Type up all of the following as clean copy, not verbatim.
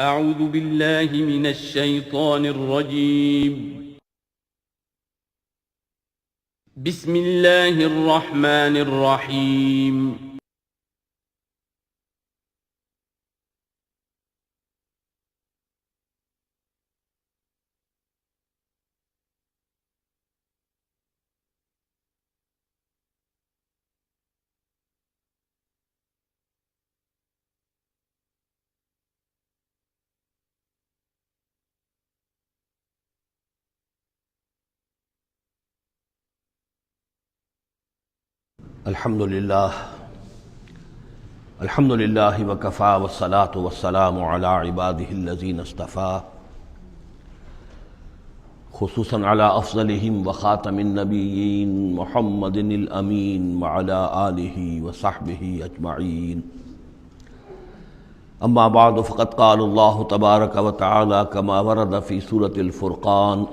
أعوذ بالله من الشيطان الرجيم. بسم الله الرحمن الرحيم. الحمد للہ وکفا والصلاة والسلام علی عباده الذین اصطفى، خصوصاً علی افضلہم وخاتم النبیین محمد الامین وعلی آلہ وصحبہ اجمعین. اما بعد فقد قال اللہ تبارک وتعالی کما ورد فی سورة الفرقان: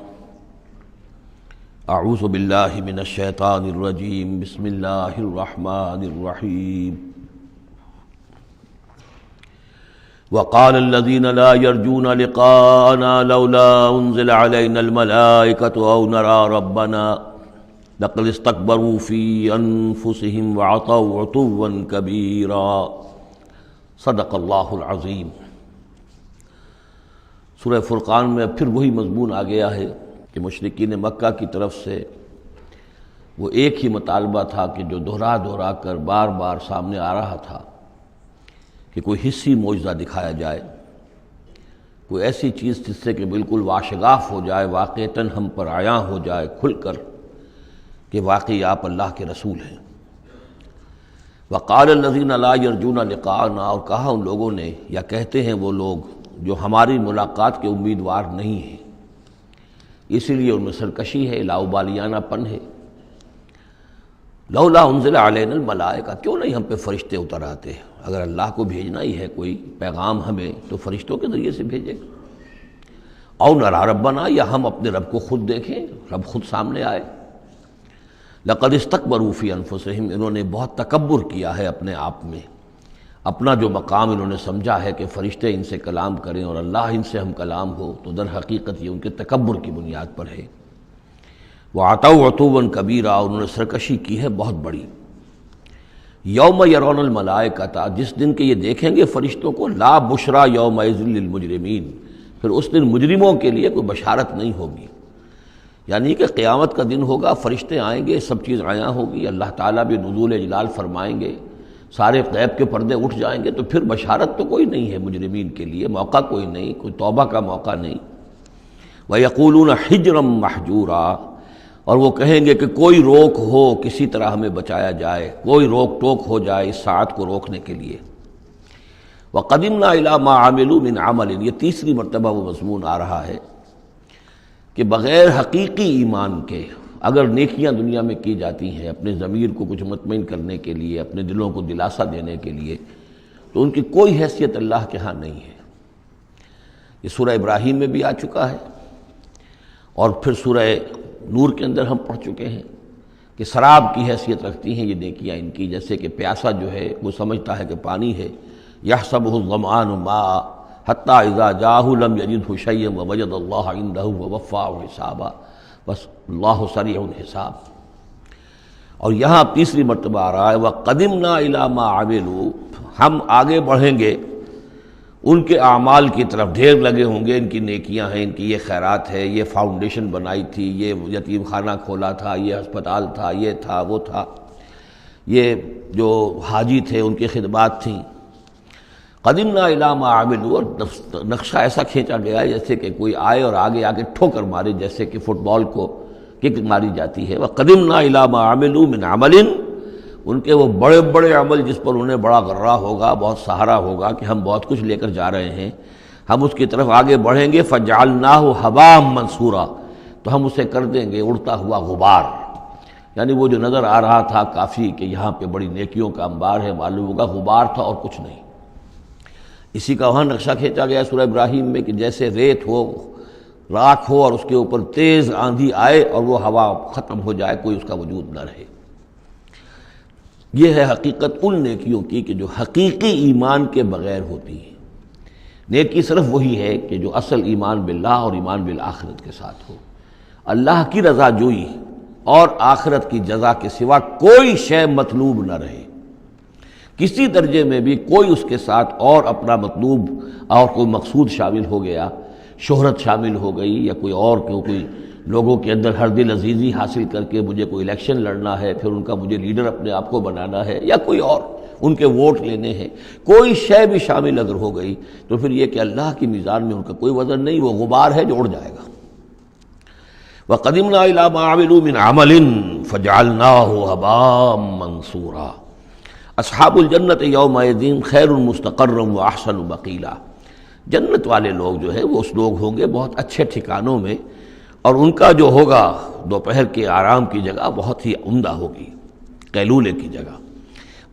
اعوذ باللہ من الشیطان الرجیم، بسم اللہ الرحمن الرحیم. وقال الذین لا یرجون لقاءنا لولا انزل علینا الملائکۃ او نری ربنا لقد استکبروا فی انفسہم وعتوا عتوا کبیرا. صدق اللہ العظیم. سورہ فرقان میں اب پھر وہی مضمون آ گیا ہے کہ مشرکین مکہ کی طرف سے وہ ایک ہی مطالبہ تھا کہ جو دہرا کر بار بار سامنے آ رہا تھا کہ کوئی حصی معجزہ دکھایا جائے، کوئی ایسی چیز جس سے کہ بالکل واشگاف ہو جائے، واقعتاً ہم پر عیاں ہو جائے کھل کر کہ واقعی آپ اللہ کے رسول ہیں. وقال الذین لا یرجون لقاءنا، اور کہا ان لوگوں نے، یا کہتے ہیں وہ لوگ جو ہماری ملاقات کے امیدوار نہیں ہیں، اسی لیے ان میں سرکشی ہے، لاؤبالیانہ پن ہے. لولا انزل علینا الملائکہ، کیوں نہیں ہم پہ فرشتے اتر آتے؟ اگر اللہ کو بھیجنا ہی ہے کوئی پیغام ہمیں تو فرشتوں کے ذریعے سے بھیجے. او نری ربنا، یا ہم اپنے رب کو خود دیکھیں، رب خود سامنے آئے. لقد استکبروا فی انفسہم، انہوں نے بہت تکبر کیا ہے اپنے آپ میں، اپنا جو مقام انہوں نے سمجھا ہے کہ فرشتے ان سے کلام کریں اور اللہ ان سے ہم کلام ہو، تو در حقیقت یہ ان کے تکبر کی بنیاد پر ہے. وعتوا عتوا کبیرا، انہوں نے سرکشی کی ہے بہت بڑی. یوم یرون الملائکۃ، جس دن کہ یہ دیکھیں گے فرشتوں کو، لا بشرا یومئذ للمجرمین، پھر اس دن مجرموں کے لیے کوئی بشارت نہیں ہوگی. یعنی کہ قیامت کا دن ہوگا، فرشتے آئیں گے، سب چیز عیاں ہوگی، اللہ تعالیٰ بھی نزول جلال فرمائیں گے، سارے غیب کے پردے اٹھ جائیں گے، تو پھر بشارت تو کوئی نہیں ہے مجرمین کے لیے، موقع کوئی نہیں، کوئی توبہ کا موقع نہیں. وَيَقُولُونَ حِجْرًا مَحْجُورًا، اور وہ کہیں گے کہ کوئی روک ہو، کسی طرح ہمیں بچایا جائے، کوئی روک ٹوک ہو جائے اس ساعت کو روکنے کے لیے. وَقَدِمْنَا إِلَىٰ مَا عَمِلُوا مِنْ عَمَلٍ، یہ تیسری مرتبہ وہ مضمون آ رہا ہے کہ بغیر حقیقی ایمان کے اگر نیکیاں دنیا میں کی جاتی ہیں اپنے ضمیر کو کچھ مطمئن کرنے کے لیے، اپنے دلوں کو دلاسا دینے کے لیے، تو ان کی کوئی حیثیت اللہ کے ہاں نہیں ہے. یہ سورہ ابراہیم میں بھی آ چکا ہے، اور پھر سورہ نور کے اندر ہم پڑھ چکے ہیں کہ سراب کی حیثیت رکھتی ہیں یہ نیکیاں ان کی. جیسے کہ پیاسا جو ہے وہ سمجھتا ہے کہ پانی ہے، یحسبہ الظمآن ماء حتی اذا جاءہ لم یجدہ شیئا ووجد اللہ عندہ ووفاہ حسابا، بس اللہ سریع الحساب. اور یہاں تیسری مرتبہ آ رہا ہے وَقَدِمْنَا إِلَىٰ مَا عَمِلُوا، ہم آگے بڑھیں گے ان کے اعمال کی طرف، ڈھیر لگے ہوں گے، ان کی نیکیاں ہیں، ان کی یہ خیرات ہے، یہ فاؤنڈیشن بنائی تھی، یہ یتیم خانہ کھولا تھا، یہ ہسپتال تھا، یہ تھا وہ تھا، یہ جو حاجی تھے ان کی خدمات تھیں. قدمنا الی ما عملوا، اور نقشہ ایسا کھینچا گیا ہے جیسے کہ کوئی آئے اور آگے آ کے ٹھوکر مارے، جیسے کہ فٹ بال کو کک ماری جاتی ہے. وقدمنا الی ما عملوا من عمل، ان کے وہ بڑے بڑے عمل جس پر انہیں بڑا غرہ ہوگا، بہت سہارا ہوگا کہ ہم بہت کچھ لے کر جا رہے ہیں، ہم اس کی طرف آگے بڑھیں گے. فجعلناہ ھباء منثورا، تو ہم اسے کر دیں گے اڑتا ہوا غبار. یعنی وہ جو نظر آ رہا تھا کافی کہ یہاں پہ بڑی نیکیوں کا انبار ہے، معلوم ہوگا غبار تھا اور کچھ نہیں. اسی کا وہاں نقشہ کھینچا گیا سورہ ابراہیم میں کہ جیسے ریت ہو، راکھ ہو، اور اس کے اوپر تیز آندھی آئے اور وہ ہوا ختم ہو جائے، کوئی اس کا وجود نہ رہے. یہ ہے حقیقت ان نیکیوں کی کہ جو حقیقی ایمان کے بغیر ہوتی ہیں. نیکی صرف وہی ہے کہ جو اصل ایمان باللہ اور ایمان بالآخرت کے ساتھ ہو، اللہ کی رضا جوئی اور آخرت کی جزا کے سوا کوئی شے مطلوب نہ رہے، کسی درجے میں بھی کوئی اس کے ساتھ اور اپنا مطلوب اور کوئی مقصود شامل ہو گیا، شہرت شامل ہو گئی یا کوئی لوگوں کے اندر ہر دل عزیزی حاصل کر کے مجھے کوئی الیکشن لڑنا ہے، پھر ان کا مجھے لیڈر اپنے آپ کو بنانا ہے، یا کوئی اور ان کے ووٹ لینے ہیں، کوئی شے بھی شامل اگر ہو گئی تو پھر یہ کہ اللہ کی میزان میں ان کا کوئی وزن نہیں، وہ غبار ہے جو اڑ جائے گا۔ وَقَدِمْنَا إِلَىٰ مَا عَمِلُوا مِنْ عَمَلٍ فَجَعَلْنَاهُ هَبَاءً مَنْثُورًا۔ اصحاب الجنت یومئذ خیر مستقرا واحسن مقیلا، جنت والے لوگ جو ہے وہ اس لوگ ہوں گے بہت اچھے ٹھکانوں میں، اور ان کا جو ہوگا دوپہر کے آرام کی جگہ بہت ہی عمدہ ہوگی، قیلولے کی جگہ۔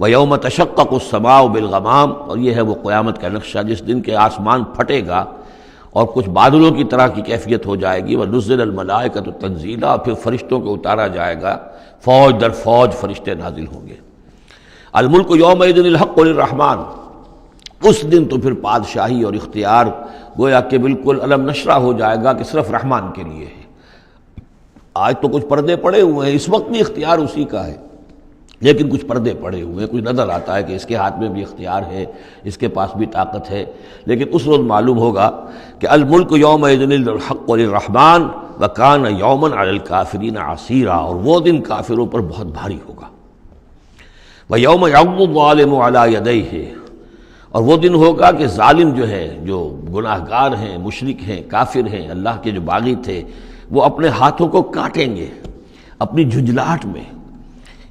وَيَوْمَ تَشَقَّقُ السَّمَاءُ بِالْغَمَامِ، اور یہ ہے وہ قیامت کا نقشہ جس دن کے آسمان پھٹے گا اور کچھ بادلوں کی طرح کی کیفیت ہو جائے گی۔ وَنُزِّلَ الْمَلَائِكَةُ تَنزِيلًا، پھر فرشتوں کو اتارا جائے گا، فوج در فوج فرشتے نازل ہوں گے۔ الملک یومئذ الحق للرحمن، اس دن تو پھر بادشاہی اور اختیار گویا کہ بالکل علم نشرہ ہو جائے گا کہ صرف رحمان کے لیے ہے۔ آج تو کچھ پردے پڑے ہوئے ہیں، اس وقت بھی اختیار اسی کا ہے، لیکن کچھ پردے پڑے ہوئے ہیں، کچھ نظر آتا ہے کہ اس کے ہاتھ میں بھی اختیار ہے، اس کے پاس بھی طاقت ہے، لیکن اس روز معلوم ہوگا کہ الملک یومئذ الحق للرحمن وکان یوما علی الکافرین عسیرا، اور وہ دن کافروں پر بہت بھاری ہوگا۔ وَيَوْمَ يَعْضُ الظَّالِمُ عَلَىٰ يَدَيْهِ، اور وہ دن ہوگا کہ ظالم جو ہے، جو گناہ گار ہیں، مشرک ہیں، کافر ہیں، اللہ کے جو باغی تھے، وہ اپنے ہاتھوں کو کاٹیں گے اپنی جھنجھلاہٹ میں۔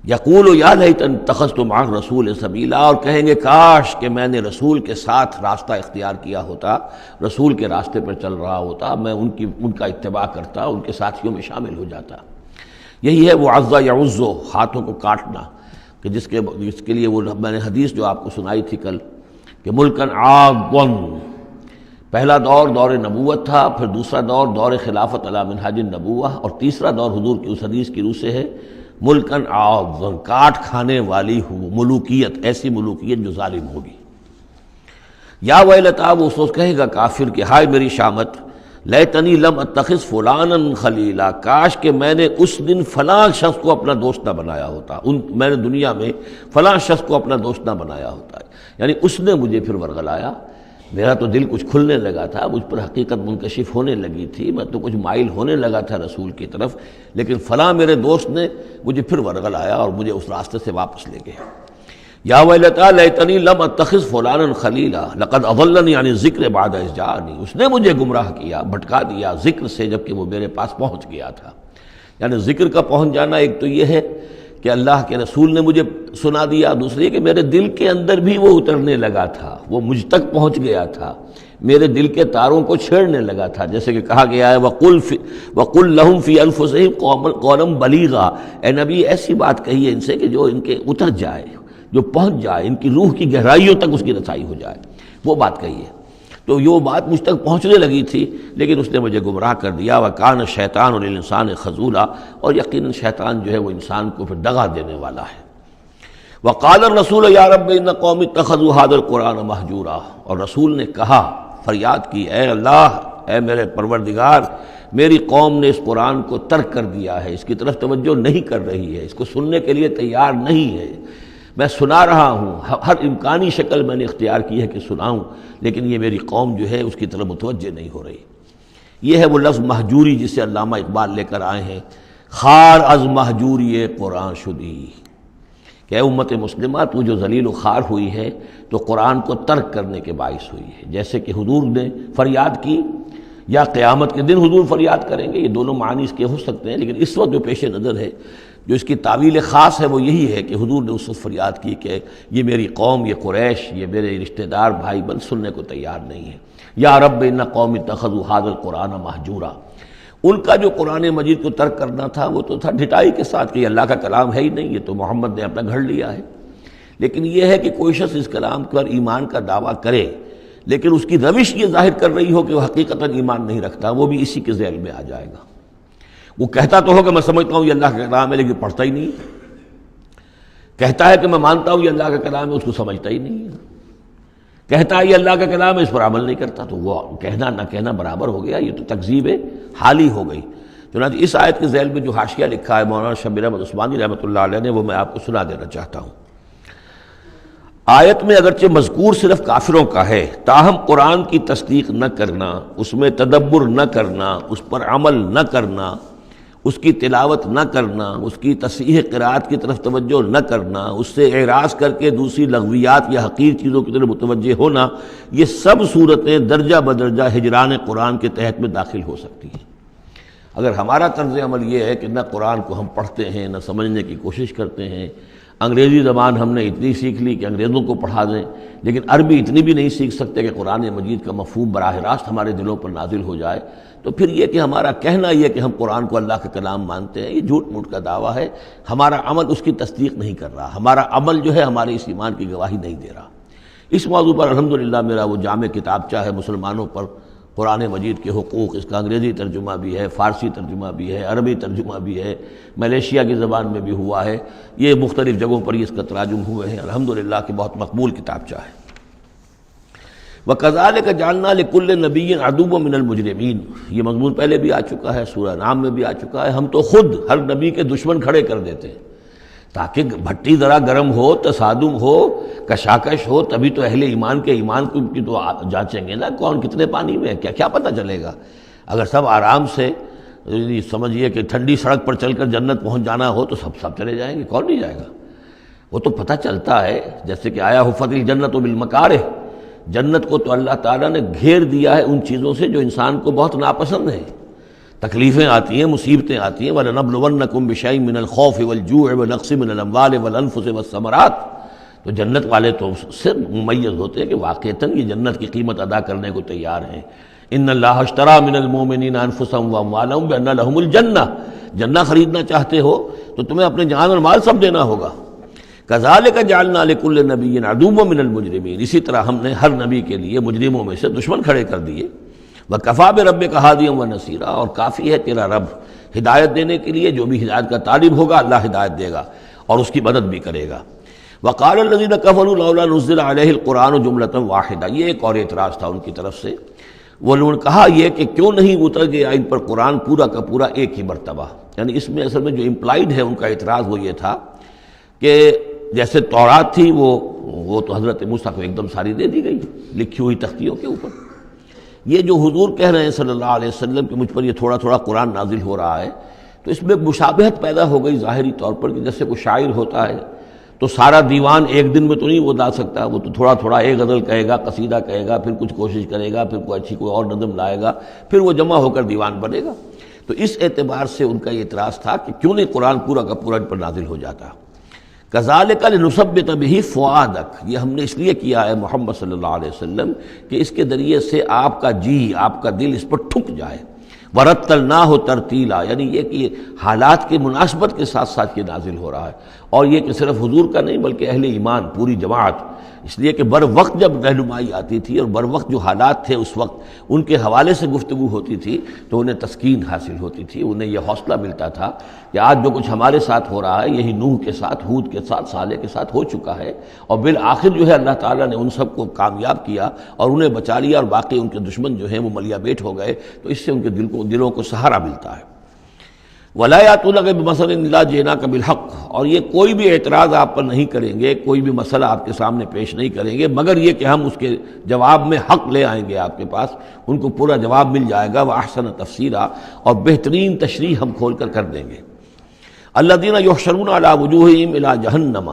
یقول یا لیتنی اتخذت مع الرسول سبیلا، اور کہیں گے کاش کہ میں نے رسول کے ساتھ راستہ اختیار کیا ہوتا، رسول کے راستے پر چل رہا ہوتا، میں ان کا اتباع کرتا، ان کے ساتھیوں میں شامل ہو جاتا۔ یہی ہے وہ عز یعز، ہاتھوں کو کاٹنا، کہ جس کے لیے وہ میں نے حدیث جو آپ کو سنائی تھی کل کہ ملکن عاضًا، پہلا دور دور نبوت تھا، پھر دوسرا دور دور خلافت علی منہاج النبوہ، اور تیسرا دور حضور کی اس حدیث کی روح سے ہے ملکن عاضًا، کاٹ کھانے والی ملوکیت، ایسی ملوکیت جو ظالم ہوگی۔ یا ویلتا، وہ سوچ کہے گا کافر کہ ہائے میری شامت، لیتنی لم اتخذ فلانا خلیلا، کاش کہ میں نے اس دن فلاں شخص کو اپنا دوست نہ بنایا ہوتا، میں نے دنیا میں فلاں شخص کو اپنا دوست نہ بنایا ہوتا، یعنی اس نے مجھے پھر ورغلایا، میرا تو دل کچھ کھلنے لگا تھا، مجھ پر حقیقت منکشف ہونے لگی تھی، میں تو کچھ مائل ہونے لگا تھا رسول کی طرف، لیکن فلاں میرے دوست نے مجھے پھر ورغلایا اور مجھے اس راستے سے واپس لے گئے۔ یا ویلتا لیتنی لم اتخذ فلانا خلیلا لقد اضلنی عن الذکر بعد اذ جاءنی، اس نے مجھے گمراہ کیا، بھٹکا دیا ذکر سے جبکہ وہ میرے پاس پہنچ گیا تھا۔ یعنی ذکر کا پہنچ جانا ایک تو یہ ہے کہ اللہ کے رسول نے مجھے سنا دیا، دوسری کہ میرے دل کے اندر بھی وہ اترنے لگا تھا، وہ مجھ تک پہنچ گیا تھا، میرے دل کے تاروں کو چھیڑنے لگا تھا، جیسے کہ کہا گیا ہے وَقُلْ لَهُمْ فِي أَنفُسِهِمْ قَوْلًا بَلِيغًا، اے نبی ایسی بات کہیے ان سے کہ جو ان کے اتر جائے، جو پہنچ جائے، ان کی روح کی گہرائیوں تک اس کی رسائی ہو جائے، وہ بات کہیے۔ تو یہ بات مجھ تک پہنچنے لگی تھی، لیکن اس نے مجھے گمراہ کر دیا۔ وَكَانَ الشَّيْطَانُ لِلْإِنسَانِ خَذُولًا، اور یقیناً شیطان جو ہے وہ انسان کو پھر دغا دینے والا ہے۔ وَقَالَ الرَّسُولُ يَا رَبِّ إِنَّ قَوْمِي اتَّخَذُوا هَٰذَا الْقُرْآنَ مَهْجُورًا، اور رسول نے کہا، فریاد کی، اے اللہ، اے میرے پروردگار، میری قوم نے اس قرآن کو ترک کر دیا ہے، اس کی طرف توجہ نہیں کر رہی ہے، اس کو سننے کے لیے تیار نہیں ہے۔ میں سنا رہا ہوں، ہر امکانی شکل میں نے اختیار کی ہے کہ سناؤں، لیکن یہ میری قوم جو ہے اس کی طرف متوجہ نہیں ہو رہی۔ یہ ہے وہ لفظ مہجوری جسے علامہ اقبال لے کر آئے ہیں، خار از مہجوری قرآن شدی، کہ اے امت مسلمہ تو جو ذلیل و خوار ہوئی ہے تو قرآن کو ترک کرنے کے باعث ہوئی ہے۔ جیسے کہ حضور نے فریاد کی، یا قیامت کے دن حضور فریاد کریں گے، یہ دونوں معنی اس کے ہو سکتے ہیں، لیکن اس وقت جو پیش نظر ہے، جو اس کی تعویل خاص ہے، وہ یہی ہے کہ حضور نے اس وقت فریاد کی کہ یہ میری قوم، یہ قریش، یہ میرے رشتہ دار بھائی بند سننے کو تیار نہیں ہے۔ یا رب ان قوم اتخذوا هذا القرآن مہجورا، ان کا جو قرآن مجید کو ترک کرنا تھا وہ تو تھا ڈھٹائی کے ساتھ کہ یہ اللہ کا کلام ہے ہی نہیں، یہ تو محمد نے اپنا گھڑ لیا ہے۔ لیکن یہ ہے کہ کوئی شخص اس کلام پر ایمان کا دعویٰ کرے، لیکن اس کی روش یہ ظاہر کر رہی ہو کہ وہ حقیقتاً ایمان نہیں رکھتا، وہ بھی اسی کے ذیل میں آ جائے گا۔ وہ کہتا تو ہو کہ میں سمجھتا ہوں یہ اللہ کا کلام ہے، لیکن پڑھتا ہی نہیں، کہتا ہے کہ میں مانتا ہوں یہ اللہ کا کلام ہے، اس کو سمجھتا ہی نہیں ہے۔ کہتا ہے یہ اللہ کا کلام ہے، اس پر عمل نہیں کرتا، تو وہ کہنا نہ کہنا برابر ہو گیا، یہ تو تکذیب حالی ہو گئی۔ چنانچہ اس آیت کے ذیل میں جو حاشیہ لکھا ہے مولانا شبیر احمد عثمانی رحمۃ اللہ علیہ نے، وہ میں آپ کو سنا دینا چاہتا ہوں۔ آیت میں اگرچہ مذکور صرف کافروں کا ہے، تاہم قرآن کی تصدیق نہ کرنا، اس میں تدبر نہ کرنا، اس پر عمل نہ کرنا، اس کی تلاوت نہ کرنا، اس کی تصحیح قرأت کی طرف توجہ نہ کرنا، اس سے اعراض کر کے دوسری لغویات یا حقیر چیزوں کی طرف متوجہ ہونا، یہ سب صورتیں درجہ بدرجہ ہجران قرآن کے تحت میں داخل ہو سکتی ہیں۔ اگر ہمارا طرز عمل یہ ہے کہ نہ قرآن کو ہم پڑھتے ہیں، نہ سمجھنے کی کوشش کرتے ہیں، انگریزی زبان ہم نے اتنی سیکھ لی کہ انگریزوں کو پڑھا دیں، لیکن عربی اتنی بھی نہیں سیکھ سکتے کہ قرآن مجید کا مفہوم براہ راست ہمارے دلوں پر نازل ہو جائے، تو پھر یہ کہ ہمارا کہنا یہ کہ ہم قرآن کو اللہ کا کلام مانتے ہیں، یہ جھوٹ موٹ کا دعویٰ ہے۔ ہمارا عمل اس کی تصدیق نہیں کر رہا، ہمارا عمل جو ہے ہمارے اس ایمان کی گواہی نہیں دے رہا۔ اس موضوع پر الحمدللہ میرا وہ جامع کتابچہ ہے مسلمانوں پر قرآن مجید کے حقوق، اس کا انگریزی ترجمہ بھی ہے، فارسی ترجمہ بھی ہے، عربی ترجمہ بھی ہے، ملیشیا کی زبان میں بھی ہوا ہے، یہ مختلف جگہوں پر اس کا تراجم ہوئے ہیں، الحمدللہ کہ بہت مقبول کتابچہ ہے۔ وَكَذَلِكَ جَعَلْنَا لِكُلِّ نَبِيٍّ عَدُوًّا مِّنَ الْمُجْرِمِينَ، یہ مضمون پہلے بھی آ چکا ہے، سورہ نام میں بھی آ چکا ہے۔ ہم تو خود ہر نبی کے دشمن کھڑے کر دیتے ہیں تاکہ بھٹی ذرا گرم ہو، تصادم ہو، کشاکش ہو، تبھی تو اہل ایمان کے ایمان کی تو جانچیں گے نا، کون کتنے پانی میں ہے، کیا پتہ چلے گا۔ اگر سب آرام سے سمجھیے کہ ٹھنڈی سڑک پر چل کر جنت پہنچ جانا ہو تو سب چلے جائیں گے، کون نہیں جائے گا؟ وہ تو پتہ چلتا ہے، جیسے کہ آیا حفت الجنت بالمکارہ، جنت کو تو اللہ تعالیٰ نے گھیر دیا ہے ان چیزوں سے جو انسان کو بہت ناپسند ہیں۔ تکلیفیں آتی ہیں، مصیبتیں آتی ہیں، وَلَنَبْلُوَنَّكُمْ بِشَيْءٍ مِّنَ الْخَوْفِ وَالْجُوعِ وَنَقْصٍ مِّنَ الْأَمْوَالِ وَالْأَنفُسِ وَالثَّمَرَاتِ، تو جنت والے تو سے ممیز ہوتے ہیں کہ واقعتاً یہ جنت کی قیمت ادا کرنے کو تیار ہیں۔ ان اللہ اشترى من المؤمنین انفسهم واموالهم بان لهم الجنہ، جنہ خریدنا چاہتے ہو تو تمہیں اپنے جان اور مال سب دینا ہوگا۔ کذالک جعلنا لكل نبی عدوا من المجرمین، اسی طرح ہم نے ہر نبی کے لیے مجرموں میں سے دشمن کھڑے کر دیے۔ وکفیٰ بربک ہادیا ونصیرا، اور کافی ہے تیرا رب ہدایت دینے کے لیے، جو بھی ہدایت کا طالب ہوگا اللہ ہدایت دے گا اور اس کی مدد بھی کرے گا۔ وقال الذین کفروا لولا نزل علیہ القرآن جملۃ واحدہ، یہ ایک اور اعتراض تھا ان کی طرف سے، وہ لوگوں نے کہا یہ کہ کیوں نہیں اتر گیا ان پر قرآن پورا کا پورا ایک ہی مرتبہ، یعنی اس میں اصل میں جو امپلائڈ ہے ان کا اعتراض وہ یہ تھا کہ جیسے تورات تھی وہ تو حضرت موسیٰ کو ایک دم ساری دے دی گئی لکھی ہوئی تختیوں کے اوپر، یہ جو حضور کہہ رہے ہیں صلی اللہ علیہ وسلم کہ مجھ پر یہ تھوڑا تھوڑا قرآن نازل ہو رہا ہے، تو اس میں مشابہت پیدا ہو گئی ظاہری طور پر، کہ جیسے کوئی شاعر ہوتا ہے تو سارا دیوان ایک دن میں تو نہیں وہ لا سکتا، وہ تو تھوڑا تھوڑا ایک غزل کہے گا، قصیدہ کہے گا، پھر کچھ کوشش کرے گا، پھر کوئی اچھی کوئی اور نظم لائے گا، پھر وہ جمع ہو کر دیوان بنے گا۔ تو اس اعتبار سے ان کا یہ اعتراض تھا کہ کیوں نہیں قرآن پورا کا پورا ان پر نازل ہو جاتا۔ کذالک لنثبت بہ فؤادک، یہ ہم نے اس لیے کیا ہے محمد صلی اللہ علیہ وسلم کہ اس کے ذریعے سے آپ کا جی، آپ کا دل اس پر ٹھک جائے۔ ورتلناہ ترتیلا، یعنی یہ کہ حالات کی مناسبت کے ساتھ ساتھ یہ نازل ہو رہا ہے، اور یہ کہ صرف حضور کا نہیں بلکہ اہل ایمان پوری جماعت، اس لیے کہ بر وقت جب رہنمائی آتی تھی اور بر وقت جو حالات تھے اس وقت ان کے حوالے سے گفتگو ہوتی تھی تو انہیں تسکین حاصل ہوتی تھی، انہیں یہ حوصلہ ملتا تھا کہ آج جو کچھ ہمارے ساتھ ہو رہا ہے یہی نوح کے ساتھ، ہود کے ساتھ، صالح کے ساتھ ہو چکا ہے، اور بالآخر جو ہے اللہ تعالیٰ نے ان سب کو کامیاب کیا اور انہیں بچا لیا، اور باقی ان کے دشمن جو ہیں وہ ملیا بیٹ ہو گئے، تو اس سے ان کے دلوں کو سہارا ملتا ہے۔ وَلَا يَأْتُونَكَ بِمَثَلٍ إِلَّا جِئْنَاكَ بِالْحَقِّ، اور یہ کوئی بھی اعتراض آپ پر نہیں کریں گے، کوئی بھی مسئلہ آپ کے سامنے پیش نہیں کریں گے مگر یہ کہ ہم اس کے جواب میں حق لے آئیں گے آپ کے پاس، ان کو پورا جواب مل جائے گا، وَأَحْسَنَ تَفْسِيرًا، اور بہترین تشریح ہم کھول کر دیں گے۔ الَّذِينَ يُحْشَرُونَ عَلَىٰ وُجُوهِهِمْ إِلَىٰ جَهَنَّمَ،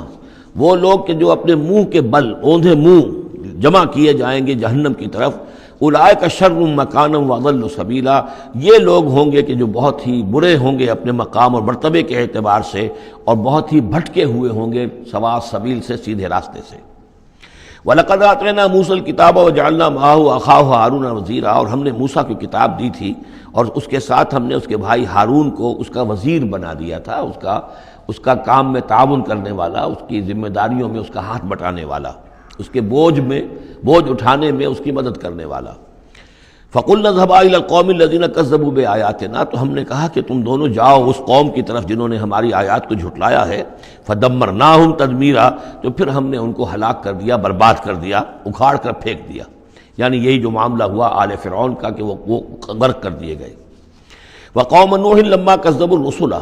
وہ لوگ کہ جو اپنے منہ کے بل، اوندھے منہ جمع کیے جائیں گے جہنم کی طرف۔ اولئک شر مکانا واضل سبیلا، یہ لوگ ہوں گے کہ جو بہت ہی برے ہوں گے اپنے مقام اور مرتبے کے اعتبار سے، اور بہت ہی بھٹکے ہوئے ہوں گے سوا سبیل سے، سیدھے راستے سے۔ وَلَقَدْ آتَيْنَا مُوسَى الْكِتَابَ وَجَعَلْنَا مَعَهُ أَخَاهُ هَارُونَ وَزِيرًا، اور ہم نے موسیٰ کو کتاب دی تھی اور اس کے ساتھ ہم نے اس کے بھائی ہارون کو اس کا وزیر بنا دیا تھا، اس کا کام میں تعاون کرنے والا، اس کی ذمہ داریوں میں اس کا ہاتھ بٹانے والا، اس کے بوجھ اٹھانے میں اس کی مدد کرنے والا۔ فَقُلْنَا اذْهَبَا إِلَى الْقَوْمِ الَّذِينَ كَذَّبُوا بِآيَاتِنَا، تو ہم نے کہا کہ تم دونوں جاؤ اس قوم کی طرف جنہوں نے ہماری آیات کو جھٹلایا ہے، فَدَمَّرْنَاهُمْ تَدْمِيرًا، تو پھر ہم نے ان کو ہلاک کر دیا، برباد کر دیا، اکھاڑ کر پھینک دیا. یعنی یہی جو معاملہ ہوا آل فرعون کا کہ وہ غرق کر دیے گئے. وَقَوْمَ نُوحٍ لَمَّا كَذَّبُوا الرُّسُلَ،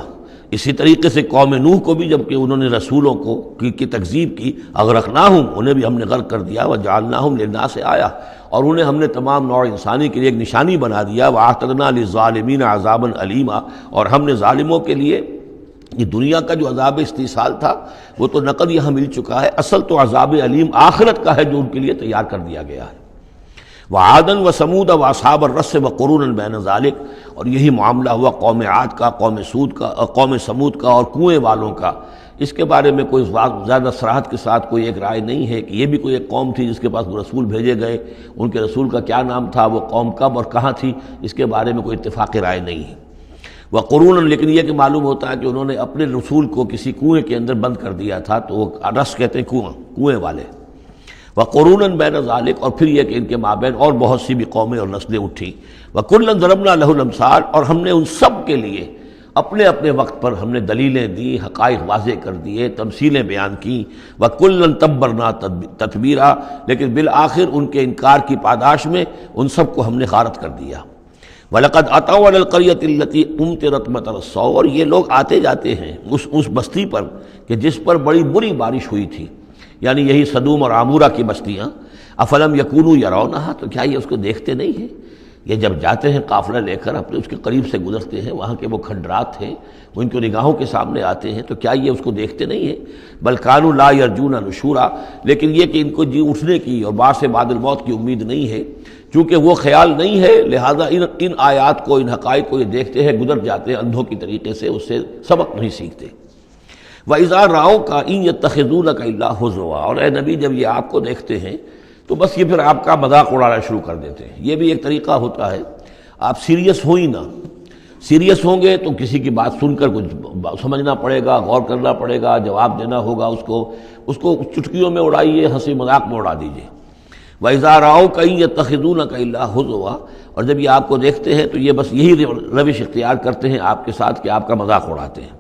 اسی طریقے سے قوم نوح کو بھی جب کہ انہوں نے رسولوں کی تکذیب کی، اغرقناہم، انہیں بھی ہم نے غرق کر دیا. وجعلناہم للناس آیہ، اور انہیں ہم نے تمام نوع انسانی کے لیے ایک نشانی بنا دیا. واعتدنا للظالمین عذابا علیما، اور ہم نے ظالموں کے لیے یہ دنیا کا جو عذاب استیصال تھا وہ تو نقد یہاں مل چکا ہے، اصل تو عذاب علیم آخرت کا ہے جو ان کے لیے تیار کر دیا گیا ہے. وعادا وثمود واصحاب الرس وقرونا بین ذلک، اور یہی معاملہ ہوا قوم عاد کا، قوم سمود کا اور کنویں والوں کا. اس کے بارے میں کوئی زیادہ صراحت کے ساتھ کوئی ایک رائے نہیں ہے کہ یہ بھی کوئی ایک قوم تھی جس کے پاس رسول بھیجے گئے، ان کے رسول کا کیا نام تھا، وہ قوم کب اور کہاں تھی، اس کے بارے میں کوئی اتفاق رائے نہیں ہے. وقرونا، لیکن یہ کہ معلوم ہوتا ہے کہ انہوں نے اپنے رسول کو کسی کنویں کے اندر بند کر دیا تھا، تو وہ رس کہتے ہیں کنویں والے. وقرونا بین ذالک، اور پھر یہ کہ ان کے مابین اور بہت سی بھی قومیں اور نسلیں اٹھیں. وکلا ضربنا لہ الامثال، اور ہم نے ان سب کے لیے اپنے اپنے وقت پر ہم نے دلیلیں دی، حقائق واضح کر دیے، تمثیلیں بیان کیں. وکلا تبرنا تتبیرا، لیکن بالآخر ان کے انکار کی پاداش میں ان سب کو ہم نے غارت کر دیا. وَلَقَدْ أَتَوْا عَلَى الْقَرْيَةِ الَّتِي أُمْطِرَتْ مَطَرَ السَّوْءِ، اور یہ لوگ آتے جاتے ہیں اس بستی پر کہ جس پر بڑی بری بارش ہوئی تھی، یعنی یہی سدوم اور عمورہ کی بستیاں. افلم یکونوا یرونہا، تو کیا یہ اس کو دیکھتے نہیں ہیں؟ یہ جب جاتے ہیں قافلہ لے کر اپنے اس کے قریب سے گزرتے ہیں، وہاں کے وہ کھنڈرات ہیں وہ ان کی نگاہوں کے سامنے آتے ہیں، تو کیا یہ اس کو دیکھتے نہیں ہیں؟ بل کانوا لا یرجون نشورا، لیکن یہ کہ ان کو جی اٹھنے کی اور بعد سے بعد الموت کی امید نہیں ہے، چونکہ وہ خیال نہیں ہے، لہذا ان آیات کو، ان حقائق کو یہ دیکھتے ہیں، گزر جاتے ہیں اندھوں کی طریقے سے، اس سے سبق نہیں سیکھتے. وَإِذَا رَأَوْكَ إِن يَتَّخِذُونَكَ إِلَّا هُزُوًا، اور اے نبی جب یہ آپ کو دیکھتے ہیں تو بس یہ پھر آپ کا مذاق اڑانا شروع کر دیتے ہیں. یہ بھی ایک طریقہ ہوتا ہے، آپ سیریس ہو ہی نہ، سیریس ہوں گے تو کسی کی بات سن کر کچھ سمجھنا پڑے گا، غور کرنا پڑے گا، جواب دینا ہوگا اس کو چٹکیوں میں اڑائیے، ہنسی مذاق میں اڑا دیجیے. وَإِذَا رَأَوْكَ إِن يَتَّخِذُونَكَ إِلَّا هُزُوًا، اور جب یہ آپ کو دیکھتے ہیں تو یہ بس یہی روش اختیار کرتے ہیں آپ کے ساتھ کہ آپ کا مذاق اڑاتے ہیں.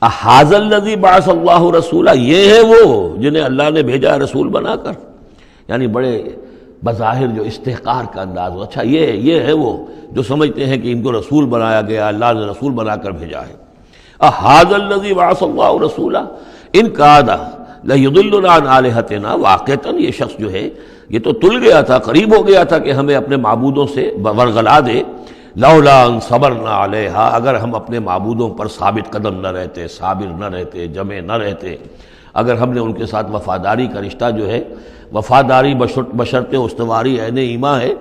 اَهَٰذَا الَّذِي بَعَثَ اللَّهُ رَسُولًا، یہ ہے وہ جنہیں اللہ نے بھیجا رسول بنا کر، یعنی بڑے بظاہر جو استحقار کا انداز ہو. اچھا یہ ہے وہ جو سمجھتے ہیں کہ ان کو رسول بنایا گیا، اللہ نے رسول بنا کر بھیجا ہے. اَهَٰذَا الَّذِي بَعَثَ اللَّهُ رَسُولًا إِن كَادَ لَيُضِلُّنَا عَنْ آلِهَتِنَا، واقعتاً یہ شخص جو ہے یہ تو تل گیا تھا، قریب ہو گیا تھا کہ ہمیں اپنے معبودوں سے ورغلا دے. لولا ان صبرنا علیہا، اگر ہم اپنے معبودوں پر ثابت قدم نہ رہتے، صابر نہ رہتے، جمع نہ رہتے، اگر ہم نے ان کے ساتھ وفاداری کا رشتہ جو ہے، وفاداری بشرط استواری عین ایمان ہے،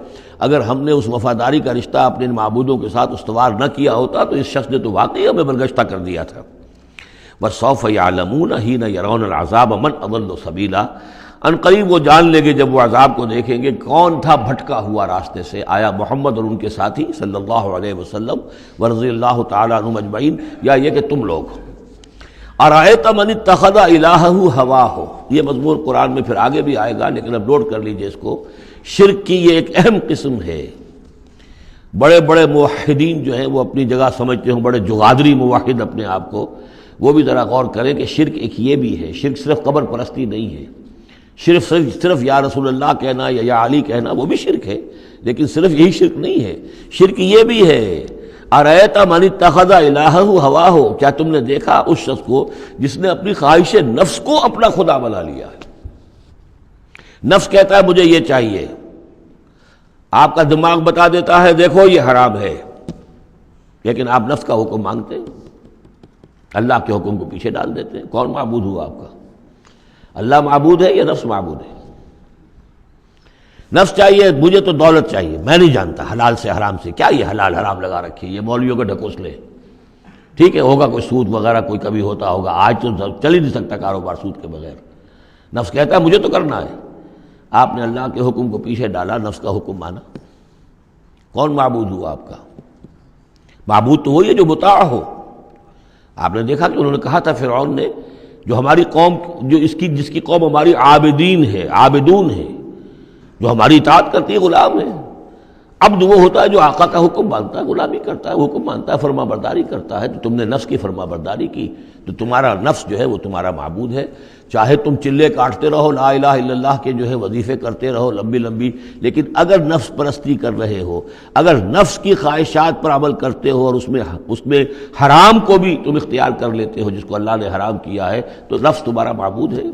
اگر ہم نے اس وفاداری کا رشتہ اپنے معبودوں کے ساتھ استوار نہ کیا ہوتا تو اس شخص نے تو واقعی ہمیں برگشتہ کر دیا تھا. وَسَوْفَ يَعْلَمُونَ حِينَ يَرَوْنَ الْعَذَابَ مَنْ أَضَلُّ سَبِيلًا، ان قریب وہ جان لیں گے جب وہ عذاب کو دیکھیں گے کون تھا بھٹکا ہوا راستے سے. آیا محمد اور ان کے ساتھی صلی اللہ علیہ وسلم ورضی اللہ تعالیٰ عنہم اجمعین، یا یہ کہ تم لوگ. ارأیت من اتخذ الہہ ہواہ، یہ مضمون قرآن میں پھر آگے بھی آئے گا، لیکن اب نوٹ کر لیجئے اس کو. شرک کی یہ ایک اہم قسم ہے. بڑے بڑے موحدین جو ہیں وہ اپنی جگہ سمجھتے ہوں، بڑے جغادری موحد اپنے آپ کو، وہ بھی ذرا غور کریں کہ شرک ایک یہ بھی ہے. شرک صرف قبر پرستی نہیں ہے، صرف یا رسول اللہ کہنا یا علی کہنا وہ بھی شرک ہے، لیکن صرف یہی شرک نہیں ہے. شرک یہ بھی ہے، ارأیت من اتخذ الہہ ہواہ، کیا تم نے دیکھا اس شخص کو جس نے اپنی خواہش نفس کو اپنا خدا بنا لیا ہے. نفس کہتا ہے مجھے یہ چاہیے، آپ کا دماغ بتا دیتا ہے دیکھو یہ حرام ہے، لیکن آپ نفس کا حکم مانگتے ہیں، اللہ کے حکم کو پیچھے ڈال دیتے ہیں. کون معبود ہوا آپ کا؟ اللہ معبود ہے یا نفس معبود ہے؟ نفس چاہیے مجھے تو دولت چاہیے، میں نہیں جانتا حلال سے حرام سے، کیا یہ حلال حرام لگا رکھی ہے، یہ مولویوں کے ڈھکوسلے. ٹھیک ہے ہوگا کوئی سود وغیرہ کوئی کبھی ہوتا ہوگا، آج تو چل ہی نہیں سکتا کاروبار سود کے بغیر. نفس کہتا ہے مجھے تو کرنا ہے، آپ نے اللہ کے حکم کو پیچھے ڈالا، نفس کا حکم مانا. کون معبود ہوا آپ کا؟ معبود تو وہی ہے جو مطاع ہو. آپ نے دیکھا کہ انہوں نے کہا تھا فرعون نے، جو ہماری قوم جس کی قوم ہماری عابدین ہے، عابدون ہے، جو ہماری اطاعت کرتی ہے، غلام ہے. عبد وہ ہوتا ہے جو آقا کا حکم مانتا ہے، غلامی کرتا ہے، حکم مانتا ہے، فرما برداری کرتا ہے۔ تو تم نے نفس کی فرما برداری کی تو تمہارا نفس جو ہے وہ تمہارا معبود ہے۔ چاہے تم چلے کاٹتے رہو، لا الہ الا اللہ کے جو ہے وظیفے کرتے رہو لمبی لمبی، لیکن اگر نفس پرستی کر رہے ہو، اگر نفس کی خواہشات پر عمل کرتے ہو اور اس میں حرام کو بھی تم اختیار کر لیتے ہو جس کو اللہ نے حرام کیا ہے، تو نفس تمہارا معبود ہے۔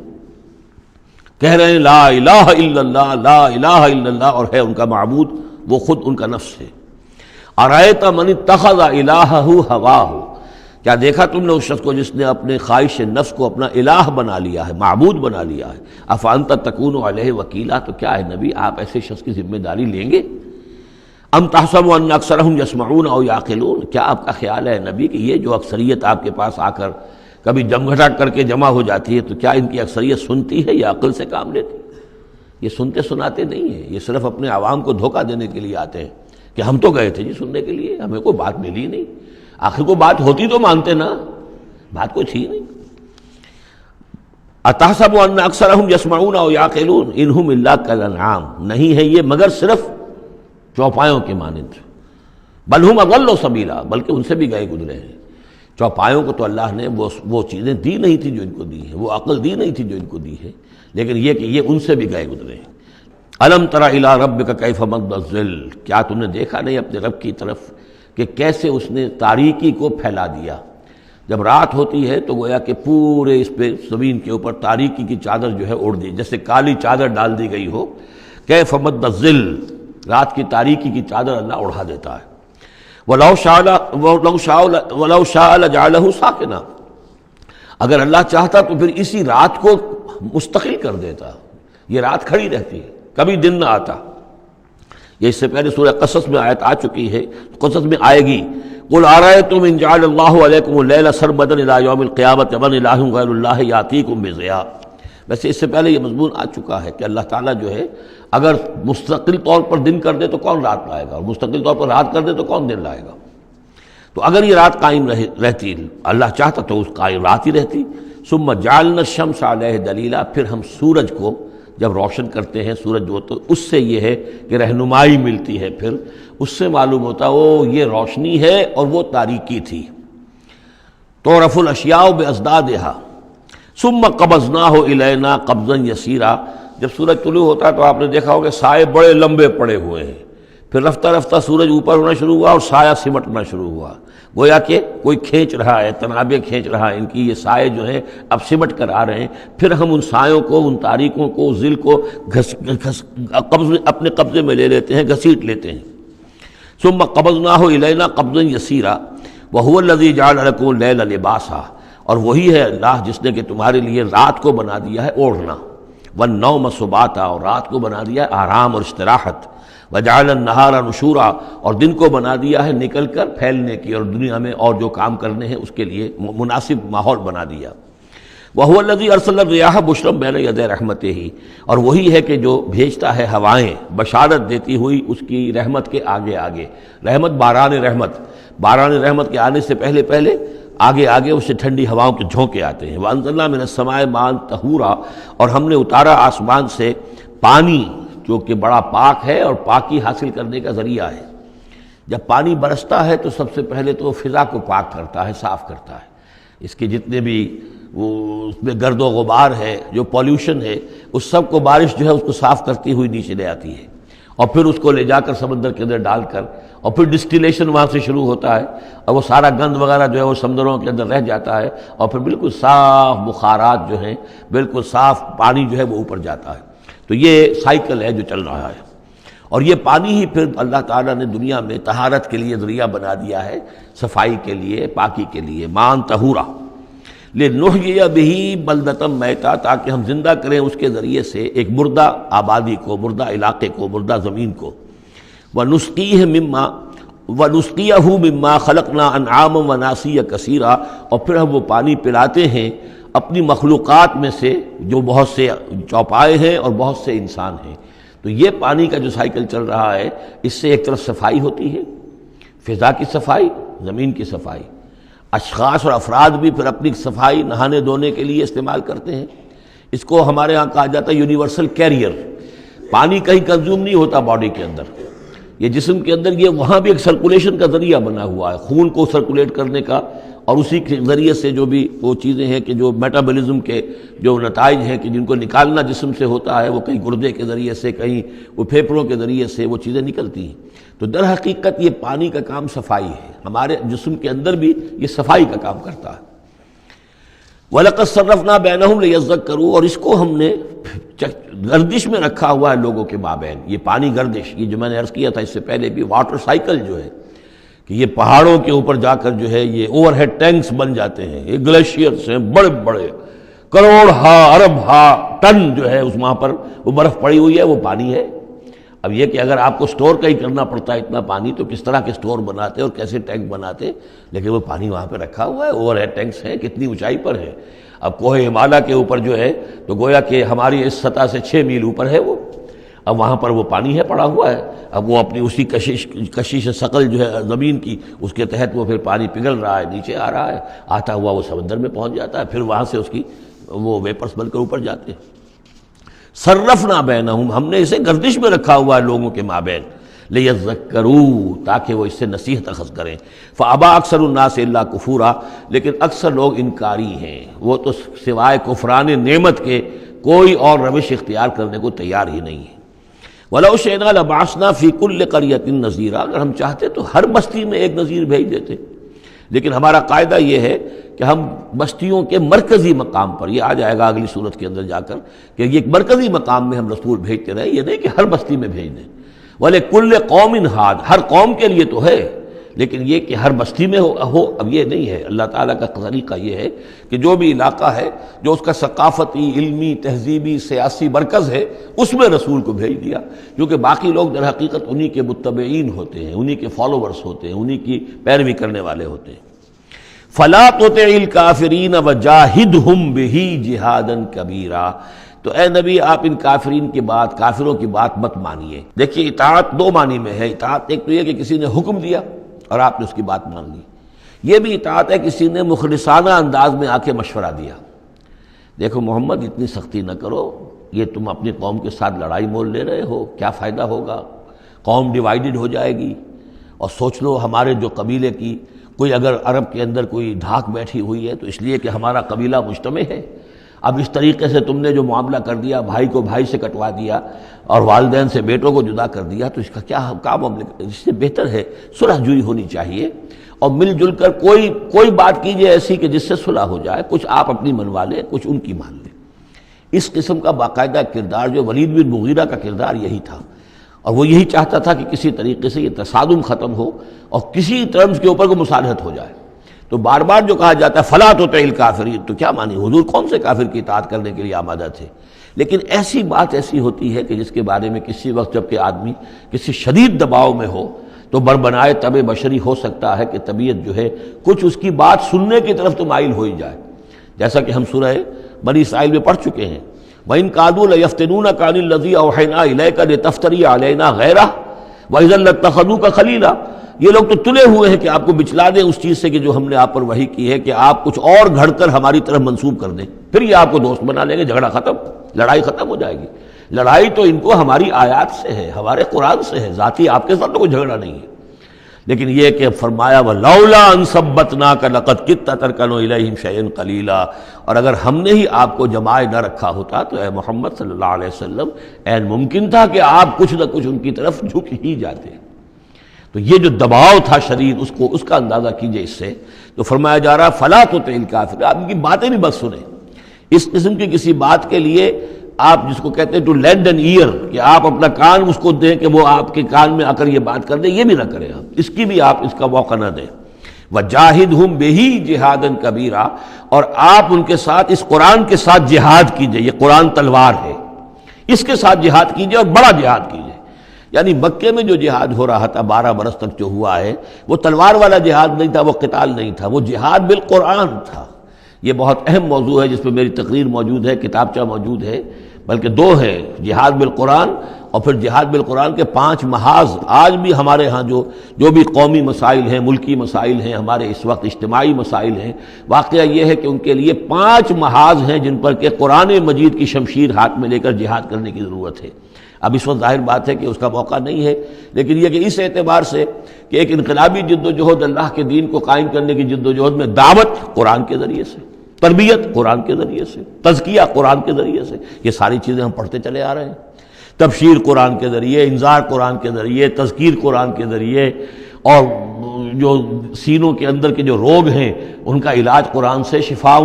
کہہ رہے ہیں لا الہ الا اللہ، لا الہ الا اللہ، اور ہے ان کا معبود وہ خود ان کا نفس ہے۔ ارأیت من اتخذ الہہ ہواہ، کیا دیکھا تم نے اس شخص کو جس نے اپنے خواہش نفس کو اپنا الہ بنا لیا ہے، معبود بنا لیا ہے۔ افانت تکون علیہ وکیلا، تو کیا ہے نبی آپ ایسے شخص کی ذمہ داری لیں گے؟ ام تحسب ان اکثرهم یسمعون او یعقلون، کیا آپ کا خیال ہے نبی کہ یہ جو اکثریت آپ کے پاس آ کر کبھی جمگھٹا کر کے جمع ہو جاتی ہے، تو کیا ان کی اکثریت سنتی ہے یا عقل سے کام لیتی ہے؟ یہ سنتے سناتے نہیں ہیں، یہ صرف اپنے عوام کو دھوکہ دینے کے لیے آتے ہیں کہ ہم تو گئے تھے جی سننے کے لیے، ہمیں کوئی بات ملی نہیں۔ آخر کو بات ہوتی تو مانتے نا، بات کوئی تھی نہیں۔ اتحسب ان اکثرهم یسمعون او یعقلون انہم الا کالانعام، نہیں ہے یہ مگر صرف چوپایوں کے مانند، بل ہم اضل سبیلا، بلکہ ان سے بھی گئے گزرے ہیں۔ چوپایوں کو تو اللہ نے وہ چیزیں دی نہیں تھی جو ان کو دی ہیں، وہ عقل دی نہیں تھی جو ان کو دی ہے، لیکن یہ کہ یہ ان سے بھی گئے گزرے ہیں۔ الم تر الی ربک کیف مد الظل، کیا تم نے دیکھا نہیں اپنے رب کی طرف کہ کیسے اس نے تاریکی کو پھیلا دیا؟ جب رات ہوتی ہے تو گویا کہ پورے اس پہ زمین کے اوپر تاریکی کی چادر جو ہے اوڑھ دی، جیسے کالی چادر ڈال دی گئی ہو۔ کیف مد الظل، رات کی تاریکی کی چادر اللہ اڑا دیتا ہے۔ وَلَوْ شَاءَ لَجَعَلَهُ سَاكِنًا، اگر اللہ چاہتا تو پھر اسی رات کو مستقل کر دیتا، یہ رات کھڑی رہتی ہے، کبھی دن نہ آتا۔ یہ اس سے پہلے سورہ قصص میں آیت آ چکی ہے، قصص میں آئے گی۔ قُلْ أَرَأَيْتُمْ إِنْ جَعَلَ اللَّهُ عَلَيْكُمُ اللَّيْلَ سَرْمَدًا إِلَىٰ يَوْمِ الْقِيَامَةِ مَنْ إِلَٰهٌ غَيْرُ اللَّهِ يَأْتِيكُمْ بِضِيَاءٍ۔ ویسے اس سے پہلے یہ مضمون آ چکا ہے کہ اللہ تعالیٰ جو ہے اگر مستقل طور پر دن کر دے تو کون رات لائے گا، اور مستقل طور پر رات کر دے تو کون دن لائے گا؟ تو اگر یہ رات قائم رہتی، اللہ چاہتا تو اس قائم رات ہی رہتی۔ ثم جعلنا الشمس علیہ دلیلا، پھر ہم سورج کو جب روشن کرتے ہیں، سورج جو تو اس سے یہ ہے کہ رہنمائی ملتی ہے، پھر اس سے معلوم ہوتا وہ یہ روشنی ہے اور وہ تاریکی تھی۔ تعرف الاشیاء بازدادها ثم قبضناہ الینا قبضا یسیرا، جب سورج طلوع ہوتا تو آپ نے دیکھا ہوگا سائے بڑے لمبے پڑے ہوئے ہیں، پھر رفتہ رفتہ سورج اوپر ہونا شروع ہوا اور سایہ سمٹنا شروع ہوا، گویا کہ کوئی کھینچ رہا ہے، تنابیں کھینچ رہا ہے، ان کی یہ سائے جو ہیں اب سمٹ کر آ رہے ہیں۔ پھر ہم ان سایوں کو، ان تاریکوں کو، ذل کو اپنے قبضے میں لے لیتے ہیں، گھسیٹ لیتے ہیں۔ ثم قبضناہ الینا قبضا یسیرا وہو الذی جعل لکم اللیل لباسا، اور وہی ہے اللہ جس نے کہ تمہارے لیے رات کو بنا دیا ہے اوڑھنا، والنوم سباتا، اور رات کو بنا دیا ہے آرام اور استراحت، وجعل النہار نشورا، اور دن کو بنا دیا ہے نکل کر پھیلنے کی اور دنیا میں اور جو کام کرنے ہیں اس کے لیے مناسب ماحول بنا دیا۔ وَهُوَ الَّذِي أَرْسَلَ الرِّيَاحَ بُشْرًا بَيْنَ يَدَيْ رَحْمَتِهِ، اور وہی ہے کہ جو بھیجتا ہے ہوائیں بشارت دیتی ہوئی اس کی رحمت کے آگے آگے۔ رحمت باران رحمت کے آنے سے پہلے پہلے آگے آگے اس سے ٹھنڈی ہواؤں کے جھونکے آتے ہیں۔ وَأَنزَلْنَا مِنَ السَّمَاءِ مَاءً طَهُورًا، اور ہم نے اتارا آسمان سے پانی جو کہ بڑا پاک ہے اور پاکی حاصل کرنے کا ذریعہ ہے۔ جب پانی برستا ہے تو سب سے پہلے تو فضا کو پاک کرتا ہے، صاف کرتا ہے، اس کے جتنے بھی اس میں گرد و غبار ہے، جو پولیوشن ہے، اس سب کو بارش جو ہے اس کو صاف کرتی ہوئی نیچے لے آتی ہے، اور پھر اس کو لے جا کر سمندر کے اندر ڈال کر، اور پھر ڈسٹیلیشن وہاں سے شروع ہوتا ہے، اور وہ سارا گند وغیرہ جو ہے وہ سمندروں کے اندر رہ جاتا ہے، اور پھر بالکل صاف بخارات جو ہیں، بالکل صاف پانی جو ہے وہ اوپر جاتا ہے۔ تو یہ سائیکل ہے جو چل رہا ہے، اور یہ پانی ہی پھر اللہ تعالیٰ نے دنیا میں طہارت کے لیے ذریعہ بنا دیا ہے، صفائی کے لیے، پاکی کے لیے، ماء طہورا لنحیی بہ بلدۃ میتا، تاکہ ہم زندہ کریں اس کے ذریعے سے ایک مردہ آبادی کو، مردہ علاقے کو، مردہ زمین کو۔ ونسقیہ مما خلقنا انعاما وناسیا کثیرا، اور پھر ہم وہ پانی پلاتے ہیں اپنی مخلوقات میں سے جو بہت سے چوپائے ہیں اور بہت سے انسان ہیں۔ تو یہ پانی کا جو سائیکل چل رہا ہے، اس سے ایک طرف صفائی ہوتی ہے، فضا کی صفائی، زمین کی صفائی، اشخاص اور افراد بھی پھر اپنی صفائی نہانے دھونے کے لیے استعمال کرتے ہیں۔ اس کو ہمارے ہاں کہا جاتا ہے یونیورسل کیریئر۔ پانی کہیں کنزیوم نہیں ہوتا باڈی کے اندر، یہ جسم کے اندر یہ وہاں بھی ایک سرکولیشن کا ذریعہ بنا ہوا ہے، خون کو سرکولیٹ کرنے کا، اور اسی کے ذریعے سے جو بھی وہ چیزیں ہیں کہ جو میٹابولزم کے جو نتائج ہیں کہ جن کو نکالنا جسم سے ہوتا ہے، وہ کہیں گردے کے ذریعے سے، کہیں وہ پھیپھڑوں کے ذریعے سے وہ چیزیں نکلتی ہیں۔ تو در حقیقت یہ پانی کا کام صفائی ہے، ہمارے جسم کے اندر بھی یہ صفائی کا کام کرتا ہے۔ وَلَقَدْ صَرَّفْنَا بَيْنَهُمْ لِيَذَّكَّرُوا، اور اس کو ہم نے گردش میں رکھا ہوا ہے لوگوں کے مابین۔ یہ پانی گردش، یہ جو میں نے عرض کیا تھا اس سے پہلے بھی، واٹر سائیکل جو ہے کہ یہ پہاڑوں کے اوپر جا کر جو ہے یہ اوور ہیڈ ٹینکس بن جاتے ہیں، یہ گلیشیئرس ہیں بڑے بڑے، کروڑ ارب ٹن جو ہے اس وہاں پر وہ برف پڑی ہوئی ہے، وہ پانی ہے۔ اب یہ کہ اگر آپ کو سٹور کا ہی کرنا پڑتا ہے اتنا پانی، تو کس طرح کے سٹور بناتے اور کیسے ٹینک بناتے، لیکن وہ پانی وہاں پہ رکھا ہوا ہے، اوور ہیڈ ٹینکس ہیں، کتنی اونچائی پر ہے۔ اب کوہ ہمالیہ کے اوپر جو ہے تو گویا کہ ہماری اس سطح سے 6 میل اوپر ہے وہ، اب وہاں پر وہ پانی ہے پڑا ہوا ہے، اب وہ اپنی اسی کشش ثقل جو ہے زمین کی، اس کے تحت وہ پھر پانی پگھل رہا ہے، نیچے آ رہا ہے، آتا ہوا وہ سمندر میں پہنچ جاتا ہے، پھر وہاں سے اس کی وہ ویپرس بن کر اوپر جاتے ہیں۔ صرفنا بینہم، ہم نے اسے گردش میں رکھا ہوا ہے لوگوں کے مابین، لیذکروا، تاکہ وہ اس سے نصیحت اخذ کریں۔ فابا اکثر الناس الا کفورا، لیکن اکثر لوگ انکاری ہیں، وہ تو سوائے کفران نعمت کے کوئی اور روش اختیار کرنے کو تیار ہی نہیں ہے۔ وَلَوْ شِئْنَا لَبَعَثْنَا فِي كُلِّ قَرْيَةٍ نَذِيرًا، اگر ہم چاہتے تو ہر بستی میں ایک نذیر بھیج دیتے، لیکن ہمارا قاعدہ یہ ہے کہ ہم بستیوں کے مرکزی مقام پر، یہ آ جائے گا اگلی صورت کے اندر جا کر، کہ یہ ایک مرکزی مقام میں ہم رسول بھیجتے رہے، یہ نہیں کہ ہر بستی میں بھیج دیں۔ وَلِكُلِّ قَوْمٍ ہَادٍ، ہر قوم کے لیے تو ہے، لیکن یہ کہ ہر بستی میں ہو اب یہ نہیں ہے۔ اللہ تعالیٰ کا طریقہ یہ ہے کہ جو بھی علاقہ ہے، جو اس کا ثقافتی، علمی، تہذیبی، سیاسی مرکز ہے، اس میں رسول کو بھیج دیا، کیونکہ باقی لوگ در حقیقت انہی کے متبعین ہوتے ہیں، انہی کے فالوورز ہوتے ہیں، انہی کی پیروی کرنے والے ہوتے ہیں۔ فَلَا تُطِعِ الْكَافِرِينَ وَجَاهِدْهُمْ بِهِ جِهَادًا كَبِيرًا، تو اے نبی آپ ان کافرین کی بات، کافروں کی بات مت مانیے۔ دیکھیے اطاعت دو معنی میں ہے، اطاعت ایک تو یہ کہ کسی نے حکم دیا اور آپ نے اس کی بات مان لی، یہ بھی اطاعت ہے کسی نے مخلصانہ انداز میں آ کے مشورہ دیا، دیکھو محمد اتنی سختی نہ کرو، یہ تم اپنی قوم کے ساتھ لڑائی مول لے رہے ہو، کیا فائدہ ہوگا، قوم ڈیوائیڈڈ ہو جائے گی، اور سوچ لو ہمارے جو قبیلے کی کوئی اگر عرب کے اندر کوئی دھاک بیٹھی ہوئی ہے تو اس لیے کہ ہمارا قبیلہ مجتمع ہے، اب اس طریقے سے تم نے جو معاملہ کر دیا، بھائی کو بھائی سے کٹوا دیا اور والدین سے بیٹوں کو جدا کر دیا، تو اس کا کیا معاملہ، اس سے بہتر ہے صلح جوئی ہونی چاہیے، اور مل جل کر کوئی بات کیجیے ایسی کہ جس سے صلح ہو جائے، کچھ آپ اپنی منوا لیں، کچھ ان کی مان لیں۔ اس قسم کا باقاعدہ کردار جو ولید بن مغیرہ کا کردار یہی تھا، اور وہ یہی چاہتا تھا کہ کسی طریقے سے یہ تصادم ختم ہو اور کسی ٹرمز کے اوپر کو مصالحت ہو جائے۔ تو بار بار جو کہا جاتا ہے فَلَا تُطِعِ الْكَافِرِينَ، تو کیا مانی، حضور کون سے کافر کی اطاعت کرنے کے لیے آمادہ تھے؟ لیکن ایسی بات ایسی ہوتی ہے کہ جس کے بارے میں کسی وقت جب کہ آدمی کسی شدید دباؤ میں ہو تو بربنائے طبع بشری ہو سکتا ہے کہ طبیعت جو ہے کچھ اس کی بات سننے کی طرف تو مائل ہو ہی جائے، جیسا کہ ہم سورہ بنی اسرائیل میں پڑھ چکے ہیں، وَإِن كَادُوا لَيَفْتِنُونَكَ عَنِ الَّذِي أَوْحَيْنَا إِلَيْكَ لِتَفْتَرِيَ عَلَيْنَا غَيْرَهُ وَإِذًا لَاتَّخَذُوكَ خَلِيلًا، یہ لوگ تو تلے ہوئے ہیں کہ آپ کو بچلا دیں اس چیز سے کہ جو ہم نے آپ پر وحی کی ہے، کہ آپ کچھ اور گھڑ کر ہماری طرف منسوب کر دیں، پھر یہ آپ کو دوست بنا لیں گے، جھگڑا ختم، لڑائی ختم ہو جائے گی۔ لڑائی تو ان کو ہماری آیات سے ہے، ہمارے قرآن سے ہے، ذاتی آپ کے ساتھ تو کوئی جھگڑا نہیں ہے۔ لیکن یہ کہ فرمایا وَلَوْلَا أَن ثَبَّتْنَاكَ لَقَدْ كِدتَّ تَرْكَنُ إِلَيْهِمْ شَيْئًا قَلِيلًا، اور اگر ہم نے ہی آپ کو جمائے نہ رکھا ہوتا تو اے محمد صلی اللہ علیہ وسلم عین ممکن تھا کہ آپ کچھ نہ کچھ ان کی طرف جھک ہی جاتے۔ تو یہ جو دباؤ تھا شدید، اس کا اندازہ کیجئے اس سے، تو فرمایا جا رہا فَلَا تُطِعِ الْكَافِرِينَ، آپ ان کی باتیں بھی بس سنیں، اس قسم کی کسی بات کے لیے آپ جس کو کہتے ہیں ٹو لینڈ این ایئر، کہ آپ اپنا کان اس کو دیں کہ وہ آپ کے کان میں آ کر یہ بات کر دیں، یہ بھی نہ کریں آپ، اس کی بھی آپ اس کا موقع نہ دیں۔ وَجَاهِدْهُمْ بِهِ جِهَادًا كَبِيرًا، اور آپ ان کے ساتھ اس قرآن کے ساتھ جہاد کیجئے، یہ قرآن تلوار ہے، اس کے ساتھ جہاد کیجئے اور بڑا جہاد کیجئے۔ یعنی مکے میں جو جہاد ہو رہا تھا 12 برس تک جو ہوا ہے، وہ تلوار والا جہاد نہیں تھا، وہ قتال نہیں تھا، وہ جہاد بالقرآن تھا۔ یہ بہت اہم موضوع ہے جس پہ میری تقریر موجود ہے، کتابچہ موجود ہے، بلکہ 2 ہے، جہاد بالقرآن اور پھر جہاد بالقرآن کے 5 محاذ آج بھی ہمارے ہاں جو بھی قومی مسائل ہیں، ملکی مسائل ہیں، ہمارے اس وقت اجتماعی مسائل ہیں، واقعہ یہ ہے کہ ان کے لیے 5 محاذ ہیں جن پر کہ قرآن مجید کی شمشیر ہاتھ میں لے کر جہاد کرنے کی ضرورت ہے۔ اب اس وقت ظاہر بات ہے کہ اس کا موقع نہیں ہے، لیکن یہ کہ اس اعتبار سے کہ ایک انقلابی جد و جہد اللہ کے دین کو قائم کرنے کی جد و جہد میں دعوت قرآن کے ذریعے سے، تربیت قرآن کے ذریعے سے، تزکیہ قرآن کے ذریعے سے، یہ ساری چیزیں ہم پڑھتے چلے آ رہے ہیں۔ تبشیر قرآن کے ذریعے، انذار قرآن کے ذریعے، تذکیر قرآن کے ذریعے، اور جو سینوں کے اندر کے جو روگ ہیں ان کا علاج قرآن سے، شفاء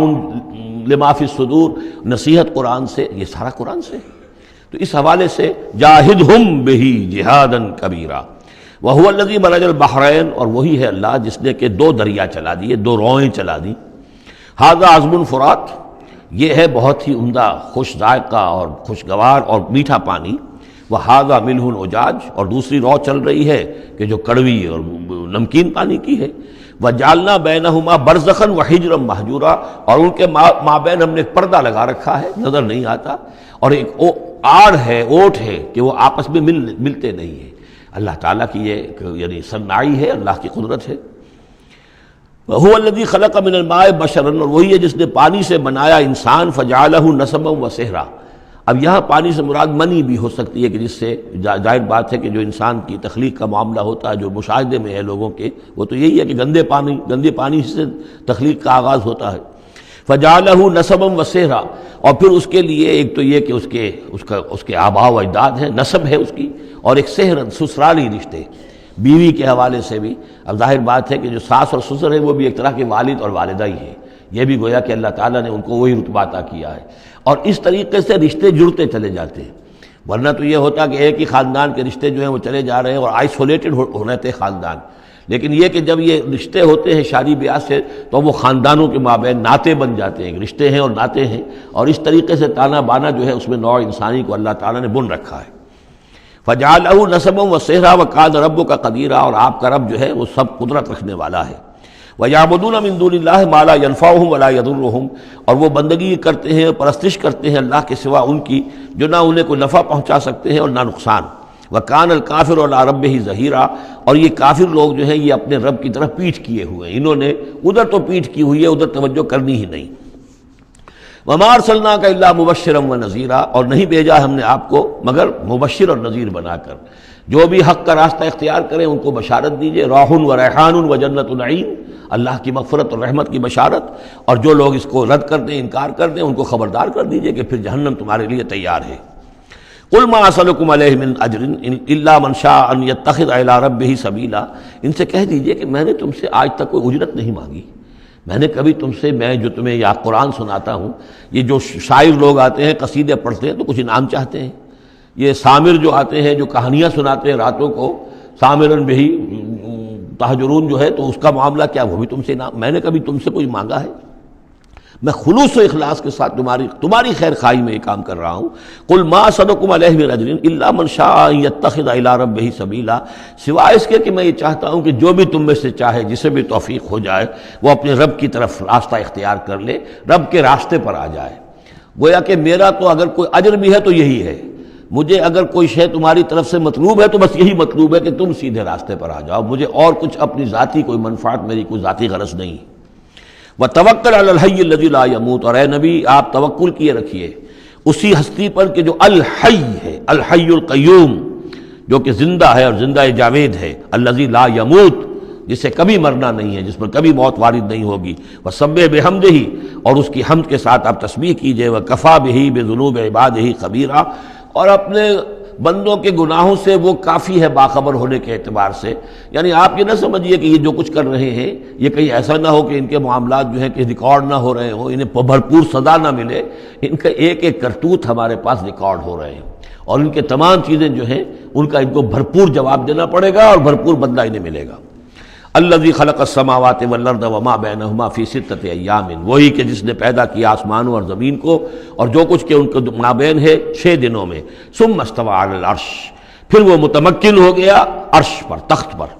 لما فی الصدور، نصیحت قرآن سے، یہ سارا قرآن سے۔ تو اس حوالے سے جاہدہم بہ جہادا کبیرا وہو الذی مرج البحرین، اور وہی ہے اللہ جس نے کہ 2 دریا چلا دیے، 2 روئیں چلا دی۔ ھذا عذب فرات، یہ ہے بہت ہی عمدہ، خوش ذائقہ اور خوشگوار اور میٹھا پانی۔ وھذا ملح اجاج، اور دوسری رو چل رہی ہے کہ جو کڑوی اور نمکین پانی کی ہے۔ وجعلنا بینہما برزخا وحجرا مہجورا، اور ان کے مابین ہم نے ایک پردہ لگا رکھا ہے، نظر نہیں آتا، اور ایک آڑ ہے، اوٹ ہے کہ وہ آپس میں ملتے نہیں ہیں۔ اللہ تعالیٰ کی یہ یعنی صنائی ہے، اللہ کی قدرت ہے۔ وَهُوَ الَّذِي خَلَقَ مِنَ الْمَاءِ بَشَرًا، اور وہی ہے جس نے پانی سے بنایا انسان، فَجَعَلَهُ نَسَبًا وَسِحْرًا۔ اب یہاں پانی سے مراد منی بھی ہو سکتی ہے کہ جس سے ظاہر بات ہے کہ جو انسان کی تخلیق کا معاملہ ہوتا ہے، جو مشاہدے میں ہے لوگوں کے، وہ تو یہی ہے کہ گندے پانی سے تخلیق کا آغاز ہوتا ہے۔ فَجَعَلَهُ نَسَبًا وَسِحْرًا، اور پھر اس کے لیے ایک تو یہ کہ اس کے آباء و اجداد ہیں، نسب ہے اس کی، اور ایک سحرن سسرالی رشتے، بیوی کے حوالے سے بھی۔ اب ظاہر بات ہے کہ جو ساس اور سسر ہے وہ بھی ایک طرح کے والد اور والدہ ہی ہے، یہ بھی گویا کہ اللہ تعالیٰ نے ان کو وہی رتبہ عطا کیا ہے، اور اس طریقے سے رشتے جڑتے چلے جاتے ہیں۔ ورنہ تو یہ ہوتا کہ ایک ہی خاندان کے رشتے جو ہیں وہ چلے جا رہے ہیں اور آئسولیٹڈ ہونے تھے خاندان، لیکن یہ کہ جب یہ رشتے ہوتے ہیں شادی بیاہ سے تو وہ خاندانوں کے مابین ناطے بن جاتے ہیں، رشتے ہیں اور ناطے ہیں، اور اس طریقے سے تانا بانا جو ہے اس میں نوع انسانی کو اللہ تعالیٰ نے بن رکھا ہے۔ فَجَعَلَهُ نَسَبًا وَسِحْرًا وَكَانَ رَبُّكَ قَدِيرًا، اور آپ کا رب جو ہے وہ سب قدرت رکھنے والا ہے۔ وَيَعْبُدُونَ مِن دُونِ اللَّهِ مَا لَا يَنفَعُهُمْ وَلَا يَضُرُّهُمْ، اور وہ بندگی کرتے ہیں اور پرستش کرتے ہیں اللہ کے سوا ان کی جو نہ انہیں کوئی نفع پہنچا سکتے ہیں اور نہ نقصان۔ وَكَانَ الْكَافِرُ عَلَىٰ رَبِّهِ ظَهِيرًا، اور یہ کافر لوگ جو ہیں یہ اپنے رب کی طرف پیٹھ کیے ہوئے ہیں، انہوں نے ادھر تو پیٹھ کی ہوئی ہے، ادھر توجہ کرنی ہی نہیں۔ وَمَا أَرْسَلْنَاكَ إِلَّا مُبَشِّرًا وَنَذِيرًا، اور نہیں بھیجا ہم نے آپ کو مگر مبشر اور نذیر بنا کر، جو بھی حق کا راستہ اختیار کریں ان کو بشارت دیجئے، راح و ریحان و جنت نعیم، اللہ کی مغفرت اور رحمت کی بشارت، اور جو لوگ اس کو رد کر دیں، انکار کر دیں، ان کو خبردار کر دیجئے کہ پھر جہنم تمہارے لیے تیار ہے۔ قُلْ مَا أَسْأَلُكُمْ عَلَيْهِ مِنْ أَجْرٍ إِلَّا مَنْ شَاءَ أَنْ يَتَّخِذَ إِلَىٰ رَبِّهِ سَبِيلًا، ان سے کہہ دیجئے کہ میں نے تم سے آج تک کوئی اجرت نہیں مانگی، میں نے کبھی تم سے، میں جو تمہیں یا قرآن سناتا ہوں، یہ جو شاعر لوگ آتے ہیں قصیدے پڑھتے ہیں تو کچھ انعام چاہتے ہیں، یہ سامر جو آتے ہیں جو کہانیاں سناتے ہیں راتوں کو، سامرن بہی تہجرون جو ہے، تو اس کا معاملہ کیا، وہ بھی تم سے انعام، میں نے کبھی تم سے کوئی مانگا ہے؟ میں خلوص و اخلاص کے ساتھ تمہاری خیر خواہی میں یہ کام کر رہا ہوں۔ قل ما اسألکم علیہ من اجر الا من شاء ان یتخذ الی ربہ سبیلا، سوائے اس کے کہ میں یہ چاہتا ہوں کہ جو بھی تم میں سے چاہے، جسے بھی توفیق ہو جائے، وہ اپنے رب کی طرف راستہ اختیار کر لے، رب کے راستے پر آ جائے۔ گویا کہ میرا تو اگر کوئی اجر بھی ہے تو یہی ہے، مجھے اگر کوئی شے تمہاری طرف سے مطلوب ہے تو بس یہی مطلوب ہے کہ تم سیدھے راستے پر آ جاؤ، مجھے اور کچھ اپنی ذاتی کوئی منفعت، میری کوئی ذاتی غرض نہیں۔ وَتَوَكَّلْ عَلَى الْحَيِّ الَّذِي لَا يَمُوتُ، اور اے نبی آپ توکل کیے رکھیے اسی ہستی پر کہ جو الحی ہے، الحی القیوم، جو کہ زندہ ہے اور زندہ جاوید ہے، الذی لا یموت، جسے کبھی مرنا نہیں ہے، جس پر کبھی موت وارد نہیں ہوگی۔ وَسَبِّحْ بِحَمْدِهِ، اور اس کی حمد کے ساتھ آپ تسبیح کیجئے۔ وَكَفَىٰ بِهِ بِذُنُوبِ عِبَادِهِ خَبِيرًا، اور اپنے بندوں کے گناہوں سے وہ کافی ہے باخبر ہونے کے اعتبار سے۔ یعنی آپ یہ نہ سمجھیے کہ یہ جو کچھ کر رہے ہیں یہ کہیں ایسا نہ ہو کہ ان کے معاملات جو ہیں کہ ریکارڈ نہ ہو رہے ہوں، انہیں بھرپور سزا نہ ملے، ان کا ایک ایک کرتوت ہمارے پاس ریکارڈ ہو رہے ہیں، اور ان کے تمام چیزیں جو ہیں ان کا ان کو بھرپور جواب دینا پڑے گا اور بھرپور بدلہ انہیں ملے گا۔ الذی خلق السماوات والارض وما بینہما فی ستۃ ایام، وہی کہ جس نے پیدا کیا آسمانوں اور زمین کو اور جو کچھ کہ ان کے مابین ہے 6 دنوں میں۔ ثم استوى علی العرش، پھر وہ متمکن ہو گیا عرش پر، تخت پر۔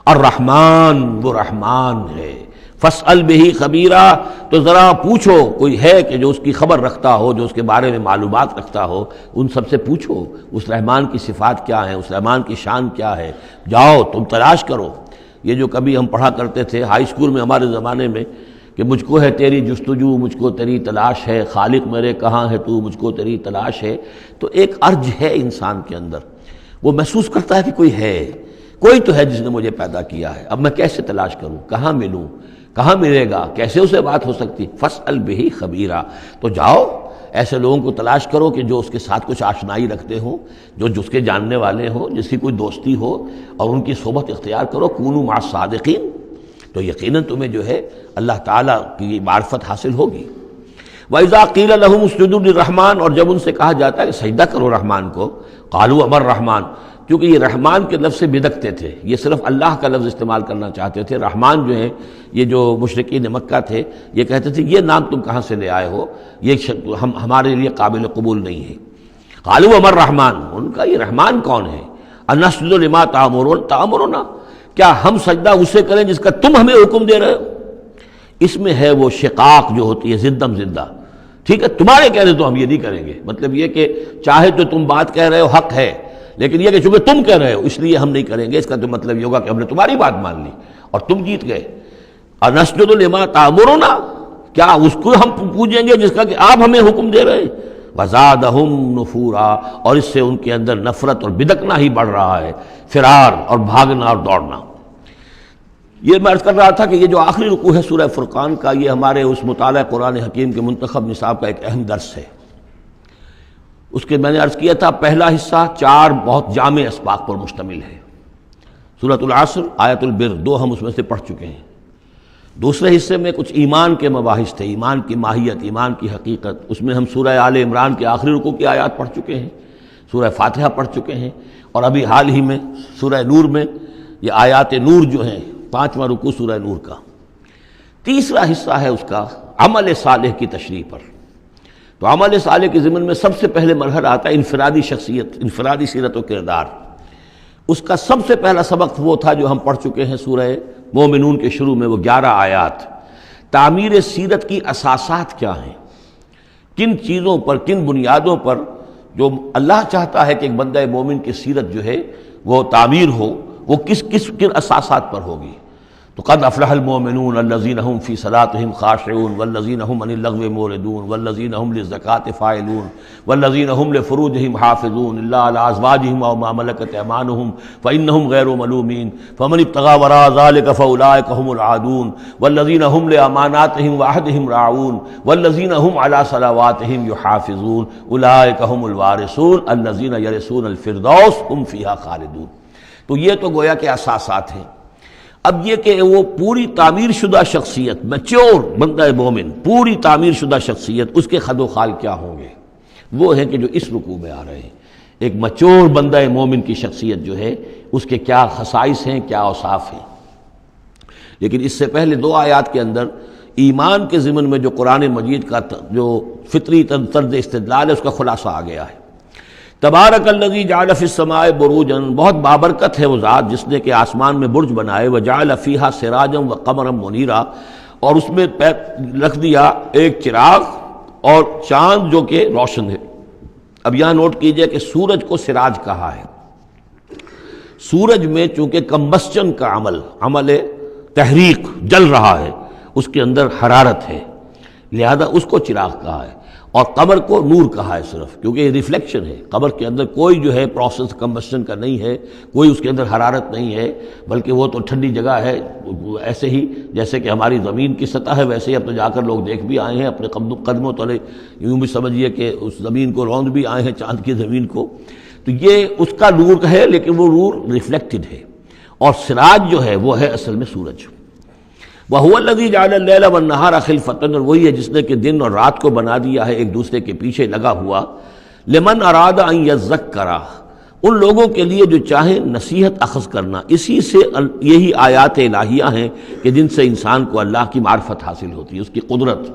الرحمن، وہ رحمان ہے، فاسأل بہ خبیرا، تو ذرا پوچھو، کوئی ہے کہ جو اس کی خبر رکھتا ہو، جو اس کے بارے میں معلومات رکھتا ہو، ان سب سے پوچھو اس رحمان کی صفات کیا ہیں، اس رحمان کی شان کیا ہے، جاؤ تم تلاش کرو۔ یہ جو کبھی ہم پڑھا کرتے تھے ہائی اسکول میں ہمارے زمانے میں کہ مجھ کو ہے تیری جستجو، مجھ کو تیری تلاش ہے، خالق میرے کہاں ہے تو، مجھ کو تیری تلاش ہے، تو ایک ارج ہے انسان کے اندر، وہ محسوس کرتا ہے کہ کوئی ہے، کوئی تو ہے جس نے مجھے پیدا کیا ہے، اب میں کیسے تلاش کروں، کہاں ملوں، کہاں ملے گا، کیسے اسے بات ہو سکتی، فاسأل بہ خبیرا، تو جاؤ ایسے لوگوں کو تلاش کرو کہ جو اس کے ساتھ کچھ آشنائی رکھتے ہوں، جو جس کے جاننے والے ہوں، جس کی کوئی دوستی ہو، اور ان کی صحبت اختیار کرو، کونوا مع الصادقین، تو یقیناً تمہیں جو ہے اللہ تعالیٰ کی معرفت حاصل ہوگی۔ وَإِذَا قِيلَ لَهُمُ اسْجُدُوا لِلرَّحْمَٰنِ، اور جب ان سے کہا جاتا ہے کہ سجدہ کرو رحمان کو، قالوا امر رحمان، کیونکہ یہ رحمان کے لفظ سے بدکتے تھے، یہ صرف اللہ کا لفظ استعمال کرنا چاہتے تھے۔ رحمان جو ہیں یہ جو مشرکین مکہ تھے یہ کہتے تھے یہ نام تم کہاں سے لے آئے ہو، یہ ہمارے لیے قابل قبول نہیں ہے۔ قالوا امر رحمان، ان کا یہ رحمان کون ہے؟ انسجد لما تأمرنا، کیا ہم سجدہ اسے کریں جس کا تم ہمیں حکم دے رہے ہو؟ اس میں ہے وہ شقاق جو ہوتی ہے زدم زدہ، ٹھیک ہے، تمہارے کہہ رہے تو ہم یہ نہیں کریں گے، مطلب یہ کہ چاہے تو تم بات کہہ رہے ہو حق ہے، لیکن یہ کہ چونکہ تم کہہ رہے ہو اس لیے ہم نہیں کریں گے، اس کا تو مطلب یہ ہوگا کہ ہم نے تمہاری بات مان لی اور تم جیت گئے۔ انسجد لما تأمرنا، کیا اس کو ہم پوجیں گے جس کا کہ آپ ہمیں حکم دے رہے ہیں؟ وزادہم نفورا، اور اس سے ان کے اندر نفرت اور بدکنا ہی بڑھ رہا ہے، فرار اور بھاگنا اور دوڑنا۔ یہ میں عرض کر رہا تھا کہ یہ جو آخری رکوع ہے سورہ فرقان کا، یہ ہمارے اس مطالعہ قرآن حکیم کے منتخب نصاب کا ایک اہم درس ہے۔ اس کے میں نے عرض کیا تھا پہلا حصہ 4 بہت جامع اسباق پر مشتمل ہے، سورۃ العصر، آیت البر، 2 ہم اس میں سے پڑھ چکے ہیں۔ دوسرے حصے میں کچھ ایمان کے مباحث تھے، ایمان کی ماہیت، ایمان کی حقیقت، اس میں ہم سورہ آل عمران کے آخری رکوع کی آیات پڑھ چکے ہیں، سورہ فاتحہ پڑھ چکے ہیں، اور ابھی حال ہی میں سورہ نور میں یہ آیات نور جو ہیں، 5واں رکوع سورہ نور کا۔ تیسرا حصہ ہے اس کا عمل صالح کی تشریح پر۔ تو عمل صالح کے ضمن میں سب سے پہلے مرحلہ آتا ہے انفرادی شخصیت، انفرادی سیرت و کردار۔ اس کا سب سے پہلا سبق وہ تھا جو ہم پڑھ چکے ہیں سورہ مومنون کے شروع میں، وہ 11 آیات۔ تعمیر سیرت کی اساسات کیا ہیں، کن چیزوں پر، کن بنیادوں پر جو اللہ چاہتا ہے کہ ایک بندہ مومن کی سیرت جو ہے وہ تعمیر ہو، وہ کن اساسات پر ہوگی۔ تو قد افلح المؤمنون الذین هم فی صلاتهم خاشعون والذین هم عن اللغو معرضون والذین هم للزکاة فاعلون والذین هم لفروجهم حافظون الا علی ازواجهم او ما ملکت ایمانهم فانهم غیر ملومین فمن ابتغى وراء ذلك فاولئک هم العادون والذین هم لاماناتهم وعهدهم راعون والذین هم علی صلواتهم یحافظون اولئک هم الوارثون الذین یرثون الفردوس هم فیها خالدون۔ تو یہ تو گویا کہ اساسات ہیں۔ اب یہ کہ وہ پوری تعمیر شدہ شخصیت، میچور بندہ مومن، پوری تعمیر شدہ شخصیت، اس کے خد و خال کیا ہوں گے، وہ ہیں کہ جو اس رکوع میں آ رہے ہیں۔ ایک میچور بندہ مومن کی شخصیت جو ہے اس کے کیا خصائص ہیں، کیا اوصاف ہیں۔ لیکن اس سے پہلے 2 آیات کے اندر ایمان کے ضمن میں جو قرآن مجید کا جو فطری طرز استدلال ہے اس کا خلاصہ آ گیا ہے۔ تبارک الذی جعل فی السماء بروجا، بہت بابرکت ہے وہ ذات جس نے کہ آسمان میں برج بنائے، وجعل فیہا سراجا وقمرا منیرا، اور اس میں رکھ دیا ایک چراغ اور چاند جو کہ روشن ہے۔ اب یہاں نوٹ کیجئے کہ سورج کو سراج کہا ہے۔ سورج میں چونکہ کمبسچن کا عمل تحریک، جل رہا ہے، اس کے اندر حرارت ہے، لہذا اس کو چراغ کہا ہے، اور قمر کو نور کہا ہے صرف، کیونکہ یہ ریفلیکشن ہے۔ قمر کے اندر کوئی جو ہے پروسیس کمبسشن کا نہیں ہے، کوئی اس کے اندر حرارت نہیں ہے، بلکہ وہ تو ٹھنڈی جگہ ہے، ایسے ہی جیسے کہ ہماری زمین کی سطح ہے ویسے ہی اب تو جا کر لوگ دیکھ بھی آئے ہیں اپنے قدموں تلے، یوں بھی سمجھیے کہ اس زمین کو روند بھی آئے ہیں، چاند کی زمین کو۔ تو یہ اس کا نور ہے، لیکن وہ نور ریفلیکٹڈ ہے، اور سراج جو ہے وہ ہے اصل میں سورج۔ وَهُوَ الَّذِي جَعَلَ اللَّيْلَ وَالنَّهَارَ خِلْفَةً، اور وہی ہے جس نے کہ دن اور رات کو بنا دیا ہے ایک دوسرے کے پیچھے لگا ہوا، لِمَنْ أَرَادَ أَنْ يَذَّكَّرَ، ان لوگوں کے لیے جو چاہیں نصیحت اخذ کرنا۔ اسی سے یہی آیات الہیہ ہیں کہ جن سے انسان کو اللہ کی معرفت حاصل ہوتی ہے، اس کی قدرت،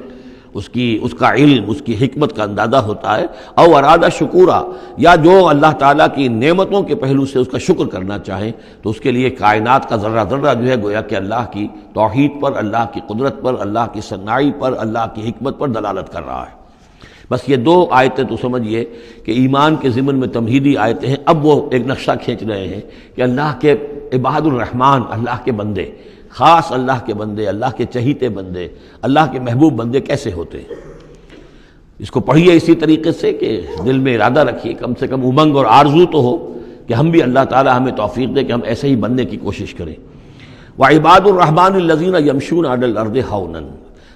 اس کا علم، اس کی حکمت کا اندازہ ہوتا ہے۔ او ارادہ شکورا، یا جو اللہ تعالیٰ کی نعمتوں کے پہلو سے اس کا شکر کرنا چاہیں تو اس کے لیے کائنات کا ذرہ ذرہ جو ہے گویا کہ اللہ کی توحید پر، اللہ کی قدرت پر، اللہ کی صنائی پر، اللہ کی حکمت پر دلالت کر رہا ہے۔ بس یہ دو آیتیں تو سمجھیے کہ ایمان کے ضمن میں تمہیدی آیتیں ہیں۔ اب وہ ایک نقشہ کھینچ رہے ہیں کہ اللہ کے عباد الرحمن، اللہ کے بندے، خاص اللہ کے بندے، اللہ کے چہیتے بندے، اللہ کے محبوب بندے کیسے ہوتے ہیں۔ اس کو پڑھیے اسی طریقے سے کہ دل میں ارادہ رکھیے، کم سے کم امنگ اور آرزو تو ہو کہ ہم بھی اللہ تعالی ہمیں توفیق دے کہ ہم ایسے ہی بننے کی کوشش کریں۔ وعباد الرحمن الذین یمشون علی الارض ہونا،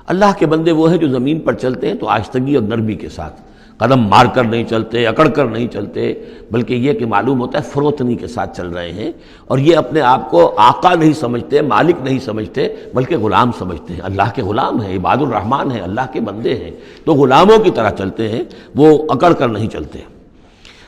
اللہ کے بندے وہ ہیں جو زمین پر چلتے ہیں تو آہستگی اور نرمی کے ساتھ، قدم مار کر نہیں چلتے، اکڑ کر نہیں چلتے، بلکہ یہ کہ معلوم ہوتا ہے فروتنی کے ساتھ چل رہے ہیں، اور یہ اپنے آپ کو آقا نہیں سمجھتے، مالک نہیں سمجھتے، بلکہ غلام سمجھتے ہیں۔ اللہ کے غلام ہیں، عباد الرحمن ہیں، اللہ کے بندے ہیں، تو غلاموں کی طرح چلتے ہیں، وہ اکڑ کر نہیں چلتے۔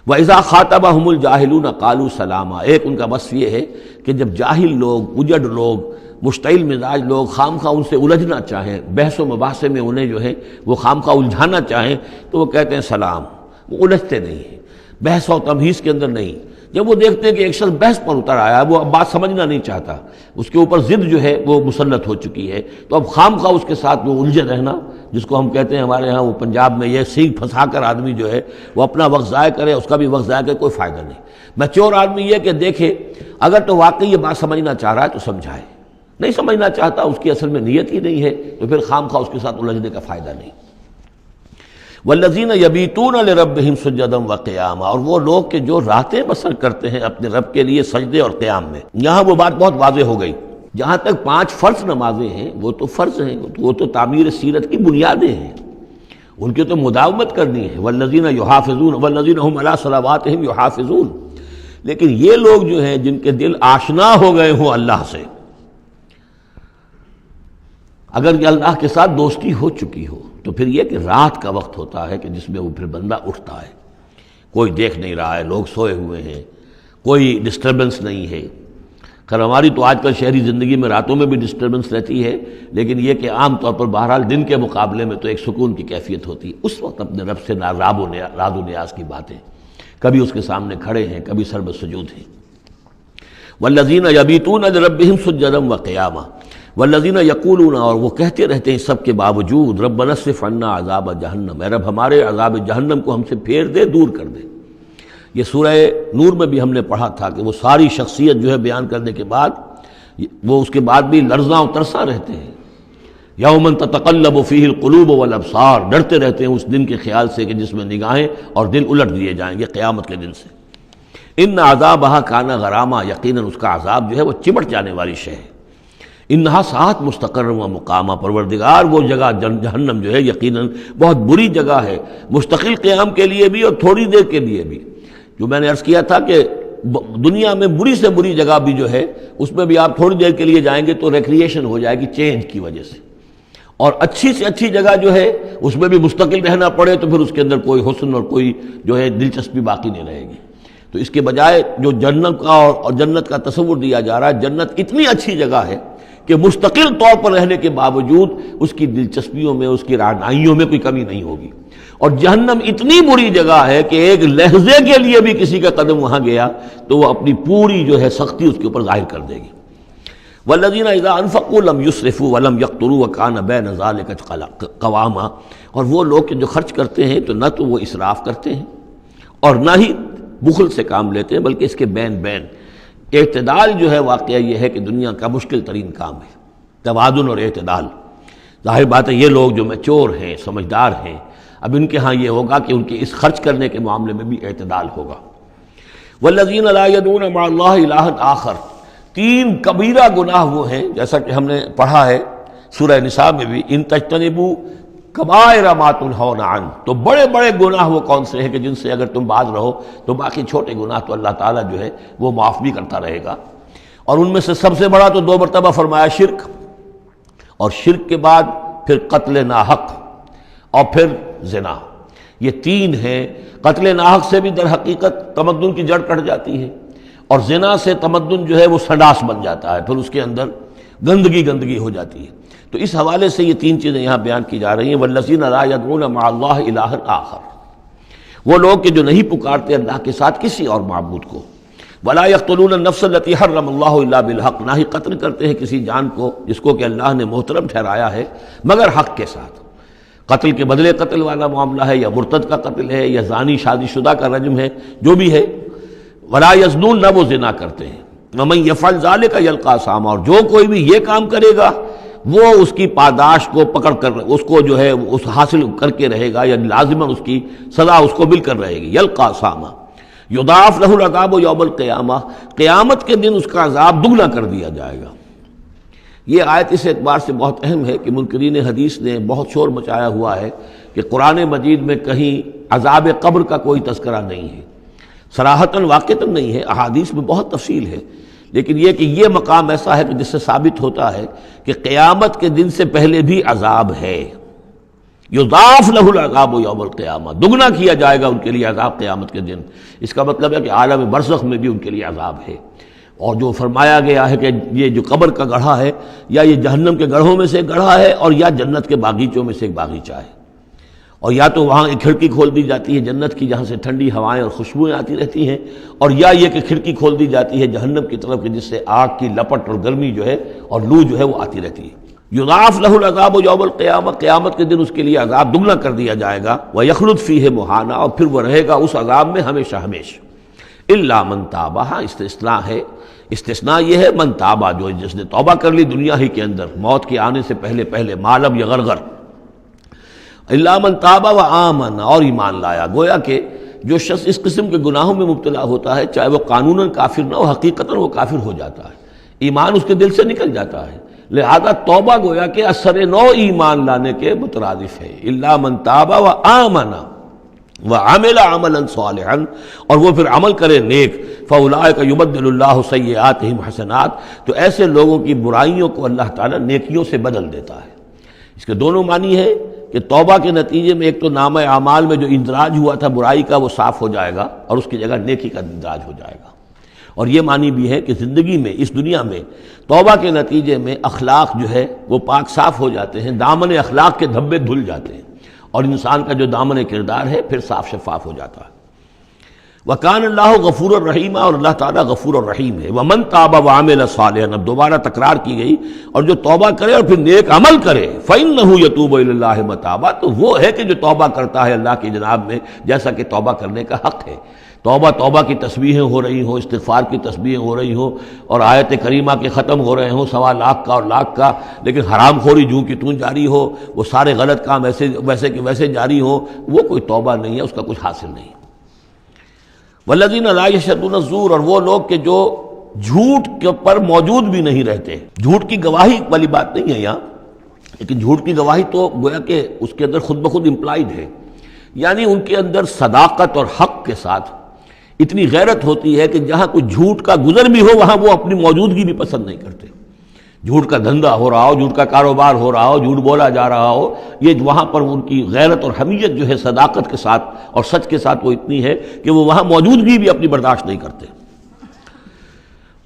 وَإِذَا خَاطَبَهُمُ الْجَاهِلُونَ قَالُوا سَلَامًا، ایک ان کا وصف یہ ہے کہ جب جاہل لوگ، اجڑ لوگ، مشتعل مزاج لوگ خام خواہ ان سے الجھنا چاہیں، بحث و مباحثے میں انہیں جو ہے وہ خام خواہ الجھانا چاہیں تو وہ کہتے ہیں سلام، وہ الجھتے نہیں ہیں، بحث و تمہیز کے اندر نہیں۔ جب وہ دیکھتے ہیں کہ ایک شخص بحث پر اتر آیا، وہ اب بات سمجھنا نہیں چاہتا، اس کے اوپر ضد جو ہے وہ مسلط ہو چکی ہے، تو اب خام خواہ اس کے ساتھ وہ الجھے رہنا، جس کو ہم کہتے ہیں ہمارے ہاں وہ پنجاب میں یہ سینگ پھنسا کر آدمی جو ہے وہ اپنا وقت ضائع کرے، اس کا بھی وقت ضائع کرے، کوئی فائدہ نہیں۔ میچور آدمی یہ کہ دیکھے اگر تو واقعی یہ بات سمجھنا چاہ رہا ہے تو سمجھائے، نہیں سمجھنا چاہتا، اس کی اصل میں نیت ہی نہیں ہے، تو پھر خام خواہ اس کے ساتھ الجھنے کا فائدہ نہیں۔ والذین یبیتون لربہم سجدا وقیاما، اور وہ لوگ کہ جو راتیں بسر کرتے ہیں اپنے رب کے لیے سجدے اور قیام میں۔ یہاں وہ بات بہت واضح ہو گئی، جہاں تک 5 فرض نمازیں ہیں وہ تو فرض ہیں، وہ تو تعمیر سیرت کی بنیادیں ہیں، ان کی تو مداومت کرنی ہے۔ والذین یحافظون والذین هم علی صلواتہم یحافظون، لیکن یہ لوگ جو ہیں جن کے دل آشنا ہو گئے ہوں اللہ سے، اگر یہ اللہ کے ساتھ دوستی ہو چکی ہو تو پھر یہ کہ رات کا وقت ہوتا ہے کہ جس میں وہ پھر بندہ اٹھتا ہے، کوئی دیکھ نہیں رہا ہے، لوگ سوئے ہوئے ہیں، کوئی ڈسٹربنس نہیں ہے۔ خیر ہماری تو آج کل شہری زندگی میں راتوں میں بھی ڈسٹربنس رہتی ہے، لیکن یہ کہ عام طور پر بہرحال دن کے مقابلے میں تو ایک سکون کی کیفیت ہوتی ہے۔ اس وقت اپنے رب سے راز و نیاز کی باتیں، کبھی اس کے سامنے کھڑے ہیں، کبھی سر بسجود ہیں۔ والذین یبیتون لربہم سجدا وقیاما والذین یقولون، اور وہ کہتے رہتے ہیں سب کے باوجود، ربنا اصرف عنا عذاب جہنم، اے رب ہمارے عذاب جہنم کو ہم سے پھیر دے، دور کر دے۔ یہ سورہ نور میں بھی ہم نے پڑھا تھا کہ وہ ساری شخصیت جو ہے بیان کرنے کے بعد وہ اس کے بعد بھی لرزاں و ترساں رہتے ہیں۔ یوما تتقلب فیہ القلوب والابصار، ڈرتے رہتے ہیں اس دن کے خیال سے کہ جس میں نگاہیں اور دل الٹ دیے جائیں گے قیامت کے دن سے۔ ان عذابہا کان غراما، یقیناً اس کا عذاب جو ہے وہ چمٹ جانے والی شے ہے۔ انہا ساعت مستقر و مقامہ، پروردگار وہ جگہ جہنم جو ہے یقیناً بہت بری جگہ ہے، مستقل قیام کے لیے بھی اور تھوڑی دیر کے لیے بھی۔ جو میں نے عرض کیا تھا کہ دنیا میں بری سے بری جگہ بھی جو ہے اس میں بھی آپ تھوڑی دیر کے لیے جائیں گے تو ریکریشن ہو جائے گی چینج کی وجہ سے، اور اچھی سے اچھی جگہ جو ہے اس میں بھی مستقل رہنا پڑے تو پھر اس کے اندر کوئی حسن اور کوئی جو ہے دلچسپی باقی نہیں رہے گی۔ تو اس کے بجائے جو جنت کا اور جنت کا تصور دیا جا رہا ہے، جنت اتنی اچھی جگہ ہے کہ مستقل طور پر رہنے کے باوجود اس کی دلچسپیوں میں، اس کی رعنائیوں میں کوئی کمی نہیں ہوگی، اور جہنم اتنی بری جگہ ہے کہ ایک لحظے کے لیے بھی کسی کا قدم وہاں گیا تو وہ اپنی پوری جو ہے سختی اس کے اوپر ظاہر کر دے گی۔ والذین اذا انفقوا لم یسرفوا ولم یقتروا وکان بین ذلک قواما، اور وہ لوگ کہ جو خرچ کرتے ہیں تو نہ تو وہ اسراف کرتے ہیں اور نہ ہی بخل سے کام لیتے ہیں، بلکہ اس کے بین اعتدال جو ہے واقعہ یہ ہے کہ دنیا کا مشکل ترین کام ہے، توازن اور اعتدال۔ ظاہر بات ہے یہ لوگ جو میچور ہیں، سمجھدار ہیں، اب ان کے ہاں یہ ہوگا کہ ان کے اس خرچ کرنے کے معاملے میں بھی اعتدال ہوگا۔ والذین لا یدعون مع اللہ الہا آخر، 3 کبیرہ گناہ وہ ہیں جیسا کہ ہم نے پڑھا ہے سورہ نساء میں بھی، ان تجتنبوا کبائر ما تنہون عنہ، تو بڑے بڑے گناہ وہ کون سے ہیں کہ جن سے اگر تم باز رہو تو باقی چھوٹے گناہ تو اللہ تعالیٰ جو ہے وہ معاف بھی کرتا رہے گا۔ اور ان میں سے سب سے بڑا تو 2 مرتبہ فرمایا شرک، اور شرک کے بعد پھر قتل ناحق اور پھر زنا، یہ 3 ہیں۔ قتل ناحق سے بھی در حقیقت تمدن کی جڑ کٹ جاتی ہے، اور زنا سے تمدن جو ہے وہ سنڈاس بن جاتا ہے، پھر اس کے اندر گندگی ہو جاتی ہے۔ تو اس حوالے سے یہ تین چیزیں یہاں بیان کی جا رہی ہیں. والذین لا یدعون مع اللہ الہا آخر، وہ لوگ کہ جو نہیں پکارتے اللہ کے ساتھ کسی اور معبود کو. ولا یقتلون النفس التي حرم اللہ الا بالحق، نہ ہی قتل کرتے ہیں کسی جان کو جس کو کہ اللہ نے محترم ٹھہرایا ہے مگر حق کے ساتھ. قتل کے بدلے قتل والا معاملہ ہے، یا مرتد کا قتل ہے، یا زانی شادی شدہ کا رجم ہے، جو بھی ہے. ولا یزنون، نہ وہ زنا کرتے ہیں. ومن یفعل ذلک یلقى اثاما، اور جو کوئی بھی یہ کام کرے گا وہ اس کی پاداش کو پکڑ کر اس کو جو ہے اس حاصل کر کے رہے گا، یعنی لازماً اس کی سزا اس کو مل کر رہے گی. یلقى اثاما یضاعف له العذاب یوم القیامہ، قیامت کے دن اس کا عذاب دگنا کر دیا جائے گا. یہ آیت اس اعتبار سے بہت اہم ہے کہ منکرین حدیث نے بہت شور مچایا ہوا ہے کہ قرآن مجید میں کہیں عذاب قبر کا کوئی تذکرہ نہیں ہے، صراحتاً واقعتاً نہیں ہے، احادیث میں بہت تفصیل ہے، لیکن یہ کہ یہ مقام ایسا ہے کہ جس سے ثابت ہوتا ہے کہ قیامت کے دن سے پہلے بھی عذاب ہے. یضاعف لہ العذاب یوم القیامہ، دگنا کیا جائے گا ان کے لیے عذاب قیامت کے دن. اس کا مطلب ہے کہ عالم برزخ میں بھی ان کے لیے عذاب ہے. اور جو فرمایا گیا ہے کہ یہ جو قبر کا گڑھا ہے یا یہ جہنم کے گڑھوں میں سے ایک گڑھا ہے، اور یا جنت کے باغیچوں میں سے ایک باغیچہ ہے، اور یا تو وہاں ایک کھڑکی کھول دی جاتی ہے جنت کی جہاں سے ٹھنڈی ہوائیں اور خوشبوئیں آتی رہتی ہیں، اور یا یہ کہ کھڑکی کھول دی جاتی ہے جہنم کی طرف جس سے آگ کی لپٹ اور گرمی جو ہے اور لو جو ہے وہ آتی رہتی ہے. یضاعف لہ العذاب یوم القیامہ، قیامت کے دن اس کے لیے عذاب دگنا کر دیا جائے گا. ویخلد فیہ مہانا، اور پھر وہ رہے گا اس عذاب میں ہمیشہ ہمیشہ. الا من تاب، استثناء ہے، استثناء یہ ہے من تابہ، جو جس نے توبہ کر لی دنیا ہی کے اندر موت کے آنے سے پہلے ما لم یغرغر. الا من تابہ وآمن، اور ایمان لایا. گویا کہ جو شخص اس قسم کے گناہوں میں مبتلا ہوتا ہے چاہے وہ قانوناً کافر نہ ہو، حقیقتاً وہ کافر ہو جاتا ہے، ایمان اس کے دل سے نکل جاتا ہے. لہذا توبہ گویا کہ اثر نو ایمان لانے کے مترادف ہے. الا من تاب وآمن وعمل عملا صالحا، اور وہ پھر عمل کرے نیک. فاولئک یبدل اللہ سیئاتہم حسنات، تو ایسے لوگوں کی برائیوں کو اللہ تعالیٰ نیکیوں سے بدل دیتا ہے. اس کے دونوں معنی ہے کہ توبہ کے نتیجے میں ایک تو نامہ اعمال میں جو اندراج ہوا تھا برائی کا وہ صاف ہو جائے گا اور اس کی جگہ نیکی کا اندراج ہو جائے گا. اور یہ معنی بھی ہے کہ زندگی میں اس دنیا میں توبہ کے نتیجے میں اخلاق جو ہے وہ پاک صاف ہو جاتے ہیں، دامن اخلاق کے دھبے دھل جاتے ہیں، اور انسان کا جو دامن کردار ہے پھر صاف شفاف ہو جاتا ہے. وَكَانَ اللَّهُ غَفُورًا رَحِيمًا، اور اللہ تعالیٰ غفور الرحیم ہے. وَمَن تَابَ وَعَمِلَ صَالِحًا، اب دوبارہ تکرار کی گئی، اور جو توبہ کرے اور پھر نیک عمل کرے. فَإِنَّهُ يَتُوبُ إِلَى اللَّهِ مَتَابًا، تو وہ ہے کہ جو توبہ کرتا ہے اللہ کی جناب میں جیسا کہ توبہ کرنے کا حق ہے. توبہ کی تسبیحیں ہو رہی ہوں، استغفار کی تسبیحیں ہو رہی ہوں، اور آیت کریمہ کے ختم ہو رہے ہوں 1.25 لاکھ کا اور لاکھ کا، لیکن حرام خوری جوں کی توں جاری ہو، وہ سارے غلط کام ویسے کہ ویسے جاری ہوں، وہ کوئی توبہ نہیں ہے، اس کا کچھ حاصل نہیں. والذین لا یشهدون الزور، اور وہ لوگ کہ جو جھوٹ کے پر موجود بھی نہیں رہتے. جھوٹ کی گواہی والی بات نہیں ہے یہاں، لیکن جھوٹ کی گواہی تو گویا کہ اس کے اندر خود بخود امپلائڈ ہے، یعنی ان کے اندر صداقت اور حق کے ساتھ اتنی غیرت ہوتی ہے کہ جہاں کوئی جھوٹ کا گزر بھی ہو وہاں وہ اپنی موجودگی بھی پسند نہیں کرتے. جھوٹ کا دھندا ہو رہا ہو، جھوٹ کا کاروبار ہو رہا ہو، جھوٹ بولا جا رہا ہو، یہ وہاں پر ان کی غیرت اور حمیت جو ہے صداقت کے ساتھ اور سچ کے ساتھ وہ اتنی ہے کہ وہ وہاں موجودگی بھی اپنی برداشت نہیں کرتے.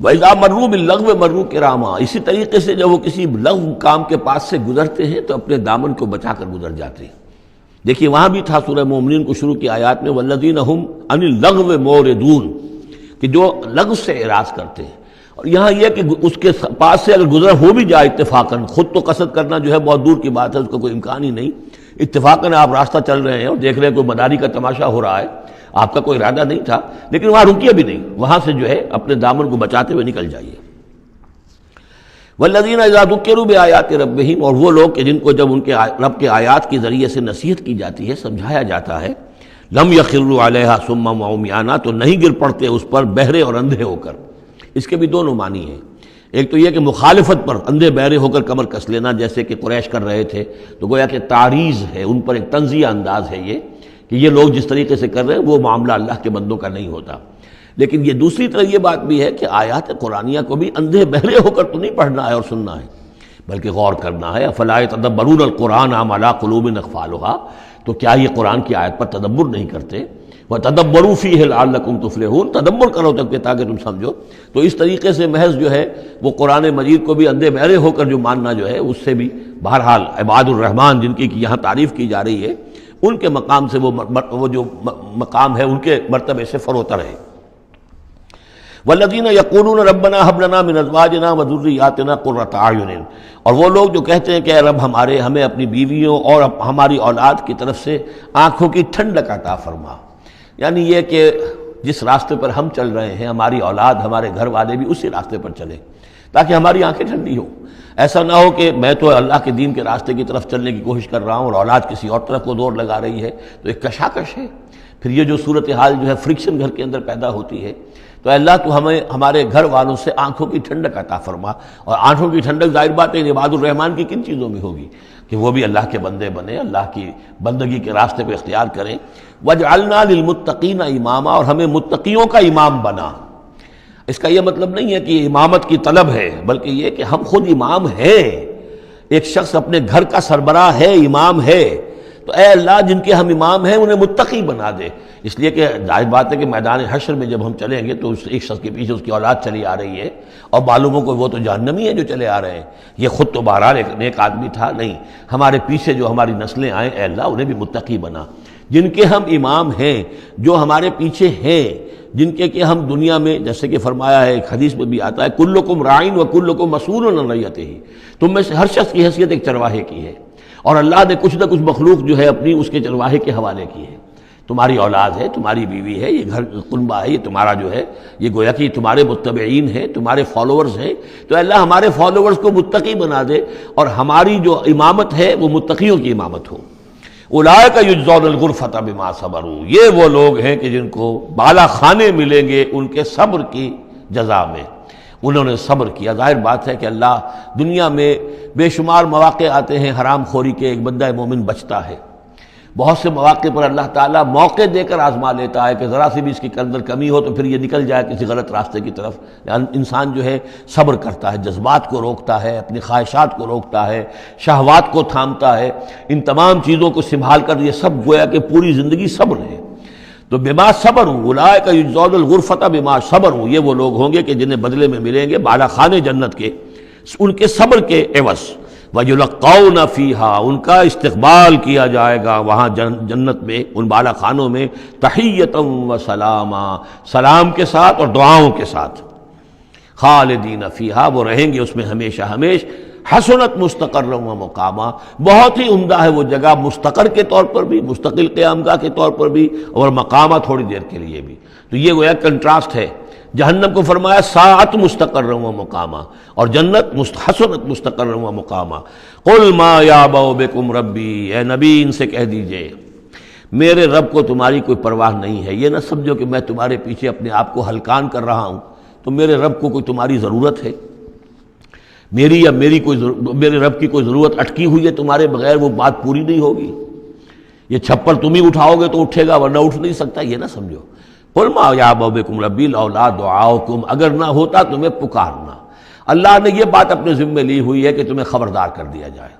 وَإِذَا مَرُّوا بِاللَّغْوِ مَرُّوا كِرَامًا، اسی طریقے سے جب وہ کسی لغو کام کے پاس سے گزرتے ہیں تو اپنے دامن کو بچا کر گزر جاتے ہیں. دیکھیے وہاں بھی تھا سورہ مومنین کو شروع کی آیات میں وَالَّذِينَ هُمْ عَنِ اللَّغْوِ مُعْرِضُونَ، کہ جو لغو سے اعراض کرتے ہیں. اور یہاں یہ کہ اس کے پاس سے اگر گزر ہو بھی جائے اتفاقاً، خود تو قصد کرنا جو ہے بہت دور کی بات ہے، اس کا کوئی امکان ہی نہیں. اتفاقاً آپ راستہ چل رہے ہیں اور دیکھ رہے ہیں کوئی مداری کا تماشا ہو رہا ہے، آپ کا کوئی ارادہ نہیں تھا، لیکن وہاں رکیے بھی نہیں، وہاں سے جو ہے اپنے دامن کو بچاتے ہوئے نکل جائیے. والذین اذا ذکروا بآیات ربہم، اور وہ لوگ کہ جن کو جب ان کے رب کے آیات کے ذریعے سے نصیحت کی جاتی ہے، سمجھایا جاتا ہے، لم یخروا علیہا صما وعمیانا، تو نہیں گر پڑتے اس پر بہرے اور اندھے ہو کر. اس کے بھی دونوں معنی ہیں. ایک تو یہ کہ مخالفت پر اندھے بہرے ہو کر کمر کس لینا جیسے کہ قریش کر رہے تھے، تو گویا کہ تعریض ہے، ان پر ایک طنزیہ انداز ہے یہ کہ یہ لوگ جس طریقے سے کر رہے ہیں وہ معاملہ اللہ کے بندوں کا نہیں ہوتا. لیکن یہ دوسری طرف یہ بات بھی ہے کہ آیات قرآنیہ کو بھی اندھے بہرے ہو کر تو نہیں پڑھنا ہے اور سننا ہے، بلکہ غور کرنا ہے. افلا یتدبرون القرآن ام علی قلوب اقفالها، تو کیا یہ قرآن کی آیت پر تدبر نہیں کرتے؟ وَتَدَبَّرُوا فِيهِ لَعَلَّكُمْ تُفْلِحُونَ، تدبر کرو تاکہ تم سمجھو۔ تو اس طریقے سے محض جو ہے وہ قرآن مجید کو بھی اندھے بہرے ہو کر جو ماننا جو ہے اس سے بھی بہرحال عباد الرحمن جن کی یہاں تعریف کی جا رہی ہے ان کے مقام سے وہ جو مقام ہے ان کے مرتبے سے فروتر ہے۔ وَالَّذِينَ يَقُولُونَ رَبَّنَا هَبْ لَنَا مِنْ أَزْوَاجِنَا وَذُرِّيَّاتِنَا قُرَّةَ أَعْيُنٍ، اور وہ لوگ جو کہتے ہیں کہ اے رب ہمیں اپنی بیویوں اور ہماری اولاد کی طرف سے آنکھوں کی ٹھنڈک عطا فرما، یعنی یہ کہ جس راستے پر ہم چل رہے ہیں ہماری اولاد ہمارے گھر والے بھی اسی راستے پر چلیں تاکہ ہماری آنکھیں ٹھنڈی ہوں۔ ایسا نہ ہو کہ میں تو اللہ کے دین کے راستے کی طرف چلنے کی کوشش کر رہا ہوں اور اولاد کسی اور طرف کو دور لگا رہی ہے، تو ایک کشاکش ہے۔ پھر یہ جو صورتحال جو ہے فرکشن گھر کے اندر پیدا ہوتی ہے، تو اللہ تو ہمیں ہمارے گھر والوں سے آنکھوں کی ٹھنڈک عطا فرما، اور آنکھوں کی ٹھنڈک ظاہر بات ہے عباد الرحمن کی کن چیزوں میں ہوگی کہ وہ بھی اللہ کے بندے بنے، اللہ کی بندگی کے راستے کو اختیار کریں۔ وَاجْعَلْنَا لِلْمُتَّقِينَ إِمَامًا، اور ہمیں متقیوں کا امام بنا۔ اس کا یہ مطلب نہیں ہے کہ امامت کی طلب ہے، بلکہ یہ کہ ہم خود امام ہیں۔ ایک شخص اپنے گھر کا سربراہ ہے، امام ہے، تو اے اللہ جن کے ہم امام ہیں انہیں متقی بنا دے۔ اس لیے کہ ظاہر بات ہے کہ میدان حشر میں جب ہم چلیں گے تو ایک شخص کے پیچھے اس کی اولاد چلی آ رہی ہے اور معلوموں کو وہ تو جہنمی ہیں جو چلے آ رہے ہیں، یہ خود تو بہرحال ایک نیک آدمی تھا، نہیں، ہمارے پیچھے جو ہماری نسلیں آئیں اے اللہ انہیں بھی متقی بنا۔ جن کے ہم امام ہیں، جو ہمارے پیچھے ہیں، جن کے کہ ہم دنیا میں جیسے کہ فرمایا ہے ایک حدیث میں بھی آتا ہے کلکم راعٍ وکلکم مسئول عن رعیتہ، تم میں سے ہر شخص کی حیثیت ایک چرواہے کی ہے، اور اللہ نے کچھ نہ کچھ مخلوق جو ہے اپنی اس کے چرواہے کے حوالے کی ہے۔ تمہاری اولاد ہے، تمہاری بیوی ہے، یہ گھر کنبہ ہے، یہ تمہارا جو ہے یہ گویا کہ تمہارے متبعین ہیں، تمہارے فالوورز ہیں، تو اللہ ہمارے فالوورز کو متقی بنا دے اور ہماری جو امامت ہے وہ متقیوں کی امامت ہو۔ اولئک یجزون الغرفۃ بما صبروا، یہ وہ لوگ ہیں کہ جن کو بالا خانے ملیں گے ان کے صبر کی جزا میں، انہوں نے صبر کیا۔ ظاہر بات ہے کہ اللہ دنیا میں بے شمار مواقع آتے ہیں حرام خوری کے، ایک بندہ مومن بچتا ہے، بہت سے مواقع پر اللہ تعالیٰ موقع دے کر آزما لیتا ہے کہ ذرا سی بھی اس کی اندر کمی ہو تو پھر یہ نکل جائے کسی غلط راستے کی طرف۔ انسان جو ہے صبر کرتا ہے، جذبات کو روکتا ہے، اپنی خواہشات کو روکتا ہے، شہوات کو تھامتا ہے، ان تمام چیزوں کو سنبھال کر یہ سب گویا کہ پوری زندگی صبر ہے۔ تو بما صبروا اولئک یجزون الغرفۃ بما صبروا، یہ وہ لوگ ہوں گے کہ جنہیں بدلے میں ملیں گے بالا خانے جنت کے ان کے صبر کے عوض۔ وَيُلَقَّوْنَ فِيهَا، ان کا استقبال کیا جائے گا وہاں جنت میں، ان بالا خانوں میں، تحیۃ و سلاما، سلام کے ساتھ اور دعاؤں کے ساتھ۔ خالدین فیہا، وہ رہیں گے اس میں ہمیشہ ہمیش۔ حسنت مستقرا و مقاما، بہت ہی عمدہ ہے وہ جگہ، مستقر کے طور پر بھی، مستقل قیام گاہ کے طور پر بھی، اور مقامہ تھوڑی دیر کے لیے بھی۔ تو یہ گویا کنٹراسٹ ہے۔ جہنم کو فرمایا ساعت مستقر و مقامہ، اور جنت حسنت مستقر و مقامہ۔ قل ما یعبأ بکم ربی، اے نبی ان سے کہہ دیجئے میرے رب کو تمہاری کوئی پرواہ نہیں ہے۔ یہ نہ سمجھو کہ میں تمہارے پیچھے اپنے آپ کو ہلکان کر رہا ہوں، تو میرے رب کو کوئی تمہاری ضرورت ہے؟ میری یا میرے رب کی کوئی ضرورت اٹکی ہوئی ہے تمہارے بغیر، وہ بات پوری نہیں ہوگی؟ یہ چھپر تم ہی اٹھاؤ گے تو اٹھے گا ورنہ اٹھ نہیں سکتا، یہ نہ سمجھو۔ قل ما یعبأ بکم ربی لولا دعاؤکم، اگر نہ ہوتا تمہیں پکارنا۔ اللہ نے یہ بات اپنے ذمے لی ہوئی ہے کہ تمہیں خبردار کر دیا جائے۔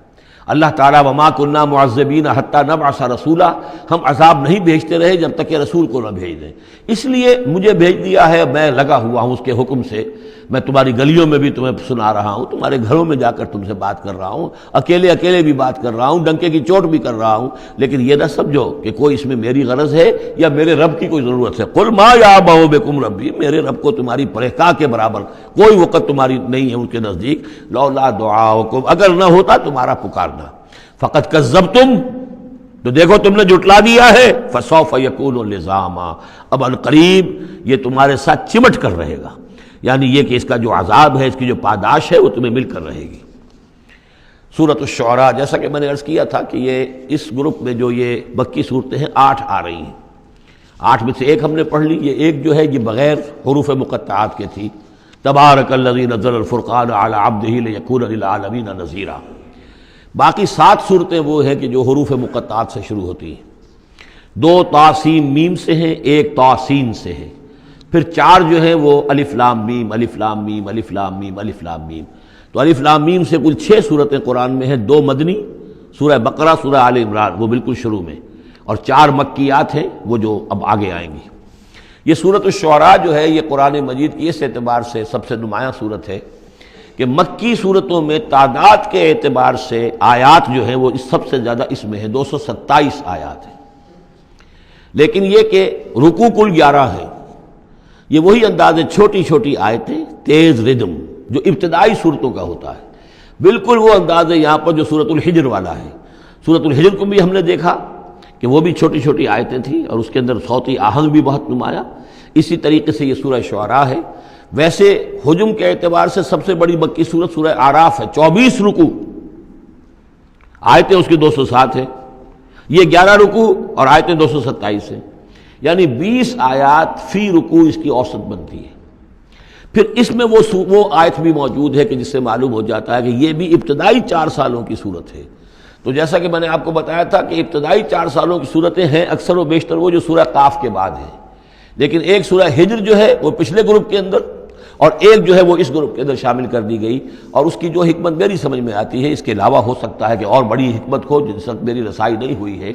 اللہ تعالیٰ وما کنا معذبین حتی نبعث رسولا، ہم عذاب نہیں بھیجتے رہے جب تک کہ رسول کو نہ بھیج دیں، اس لیے مجھے بھیج دیا ہے، میں لگا ہوا ہوں اس کے حکم سے۔ میں تمہاری گلیوں میں بھی تمہیں سنا رہا ہوں، تمہارے گھروں میں جا کر تم سے بات کر رہا ہوں، اکیلے اکیلے بھی بات کر رہا ہوں، ڈنکے کی چوٹ بھی کر رہا ہوں، لیکن یہ نہ سمجھو کہ کوئی اس میں میری غرض ہے یا میرے رب کی کوئی ضرورت ہے۔ قل ما یعبأ بکم ربی، میرے رب کو تمہاری پرہکا کے برابر کوئی وقت تمہاری نہیں ہے ان کے نزدیک۔ لولا دعاؤکم، اگر نہ ہوتا تمہارا پکارنا۔ فقد کذبتم، تو دیکھو تم نے جھٹلا دیا ہے۔ فسوف یکون لزاما، اب عنقریب یہ تمہارے ساتھ چمٹ کر رہے گا، یعنی یہ کہ اس کا جو عذاب ہے، اس کی جو پاداش ہے وہ تمہیں مل کر رہے گی۔ سورۃ الشعراء، جیسا کہ میں نے عرض کیا تھا کہ یہ اس گروپ میں جو یہ مکی صورتیں ہیں 8 آ رہی ہیں، 8 میں سے ایک ہم نے پڑھ لی، یہ ایک جو ہے یہ بغیر حروف مقطعات کے تھی، تبارک الذی نزل الفرقان علی عبدہ لیکون للعالمین نذیرا۔ باقی 7 صورتیں وہ ہیں کہ جو حروف مقطعات سے شروع ہوتی ہیں، 2 طاسیم میم سے ہیں، 1 طاسین سے ہے، پھر 4 جو ہیں وہ الف لام میم الف لام میم الف لام میم الف لام میم۔ تو الف لام میم سے کل 6 صورتیں قرآن میں ہیں، 2 مدنی، سورہ بقرہ، سورہ آل عمران وہ بالکل شروع میں، اور 4 مکیات ہیں وہ جو اب آگے آئیں گی۔ یہ سورۃ الشعراء جو ہے یہ قرآن مجید کی اس اعتبار سے سب سے نمایاں سورت ہے کہ مکی صورتوں میں تعداد کے اعتبار سے آیات جو ہیں وہ سب سے زیادہ اس میں ہے، 227 آیات ہیں، لیکن یہ کہ رکوع کل 11 ہیں۔ یہ وہی انداز ہے، چھوٹی چھوٹی آیتیں، تیز ردم جو ابتدائی صورتوں کا ہوتا ہے، بالکل وہ انداز ہے یہاں پر جو سورۃ الحجر والا ہے۔ سورۃ الحجر کو بھی ہم نے دیکھا کہ وہ بھی چھوٹی چھوٹی آیتیں تھیں اور اس کے اندر صوتی آہنگ بھی بہت نمایاں، اسی طریقے سے یہ سورہ شعراء ہے۔ ویسے حجم کے اعتبار سے سب سے بڑی مکی سورت سورہ اعراف ہے، 24 رکوع، آیتیں اس کی 207 ہیں، یہ 11 رکوع اور آیتیں 227 ہیں، یعنی 20 آیات فی رکوع اس کی اوسط بنتی ہے۔ پھر اس میں وہ آیت بھی موجود ہے کہ جس سے معلوم ہو جاتا ہے کہ یہ بھی ابتدائی 4 سالوں کی صورت ہے۔ تو جیسا کہ میں نے آپ کو بتایا تھا کہ ابتدائی 4 سالوں کی صورتیں ہیں اکثر و بیشتر وہ جو سورہ قاف کے بعد ہیں، لیکن ایک سورہ ہجر جو ہے وہ پچھلے گروپ کے اندر اور ایک جو ہے وہ اس گروپ کے اندر شامل کر دی گئی، اور اس کی جو حکمت میری سمجھ میں آتی ہے، اس کے علاوہ ہو سکتا ہے کہ اور بڑی حکمت ہو جس وقت میری رسائی نہیں ہوئی ہے،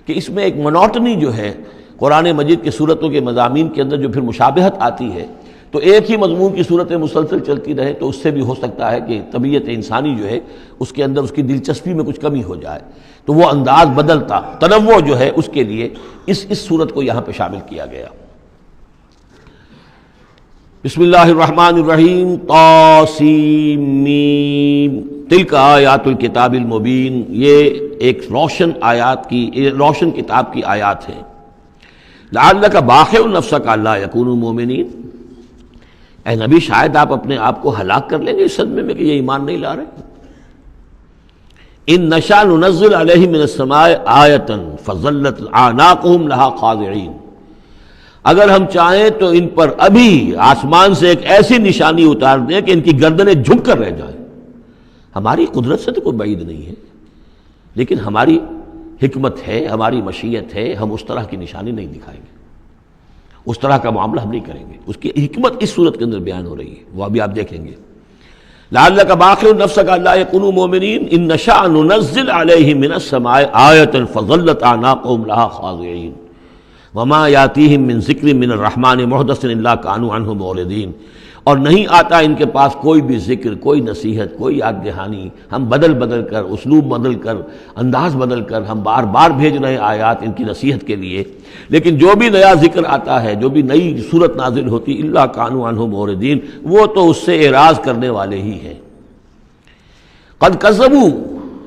کہ اس میں ایک منوٹنی جو ہے قرآن مجید کی صورتوں کے مضامین کے اندر جو پھر مشابہت آتی ہے، تو ایک ہی مضمون کی صورتیں مسلسل چلتی رہے تو اس سے بھی ہو سکتا ہے کہ طبیعت انسانی جو ہے اس کے اندر اس کی دلچسپی میں کچھ کمی ہو جائے، تو وہ انداز بدلتا، تنوع جو ہے اس کے لیے اس صورت کو یہاں پہ شامل کیا گیا۔ بسم اللہ الرحمن الرحیم، طاسیم میم، تلک آیات الکتاب المبین، یہ ایک روشن کتاب کی آیات ہیں۔ لعلک باخع نفسک الا یکونوا مؤمنین، اے نبی شاید آپ اپنے آپ کو ہلاک کر لیں گے اس صدمے میں کہ یہ ایمان نہیں لا رہے۔ ان نشاء ننزل علیہم من السماء آیۃ فظلت اعناقهم لها خاضعین، اگر ہم چاہیں تو ان پر ابھی آسمان سے ایک ایسی نشانی اتار دیں کہ ان کی گردنیں جھک کر رہ جائیں۔ ہماری قدرت سے تو کوئی بعید نہیں ہے، لیکن ہماری حکمت ہے، ہماری مشیت ہے، ہم اس طرح کی نشانی نہیں دکھائیں گے، اس طرح کا معاملہ ہم نہیں کریں گے۔ اس کی حکمت اس صورت کے اندر بیان ہو رہی ہے، وہ ابھی آپ دیکھیں گے۔ لعلک باخع نفسک الا یکونوا مؤمنین ان نشاء ننزل علیہم من السماء آیۃ فظلت اعناقهم لها خاضعین وما یاتیہم من ذکر من الرحمن محدث الا کانوا عنہ معرضین، اور نہیں آتا ان کے پاس کوئی بھی ذکر، کوئی نصیحت، کوئی یاد دہانی، ہم بدل کر، اسلوب بدل کر، انداز بدل کر ہم بار بار بھیج رہے ہیں آیات ان کی نصیحت کے لیے، لیکن جو بھی نیا ذکر آتا ہے، جو بھی نئی صورت نازل ہوتی، الا کانوا عنہ معرضین، وہ تو اس سے اعراض کرنے والے ہی ہیں۔ قد کذبوا،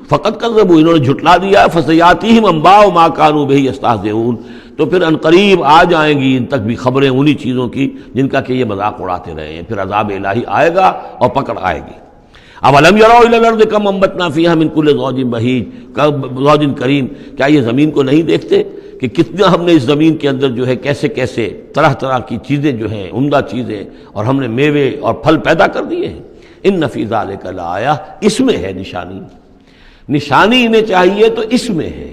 فقط کذبوا، انہوں نے جھٹلا دیا، فسیاتیہم انباء ما کانوا بہ یستہزئون، تو پھر عنقریب آ جائیں گی ان تک بھی خبریں انہی چیزوں کی جن کا کہ یہ مذاق اڑاتے رہے ہیں، پھر عذاب الہی آئے گا اور پکڑ آئے گی۔ اولم یروا الی الارض کم انبتنا فیہا من کل زوج بہیج زوج کریم، کیا یہ زمین کو نہیں دیکھتے کہ کتنا ہم نے اس زمین کے اندر جو ہے کیسے کیسے طرح طرح کی چیزیں جو ہیں، عمدہ چیزیں، اور ہم نے میوے اور پھل پیدا کر دیے ہیں۔ ان فی ذلک لآیہ، اس میں ہے نشانی، نشانی انہیں چاہیے تو اس میں ہے۔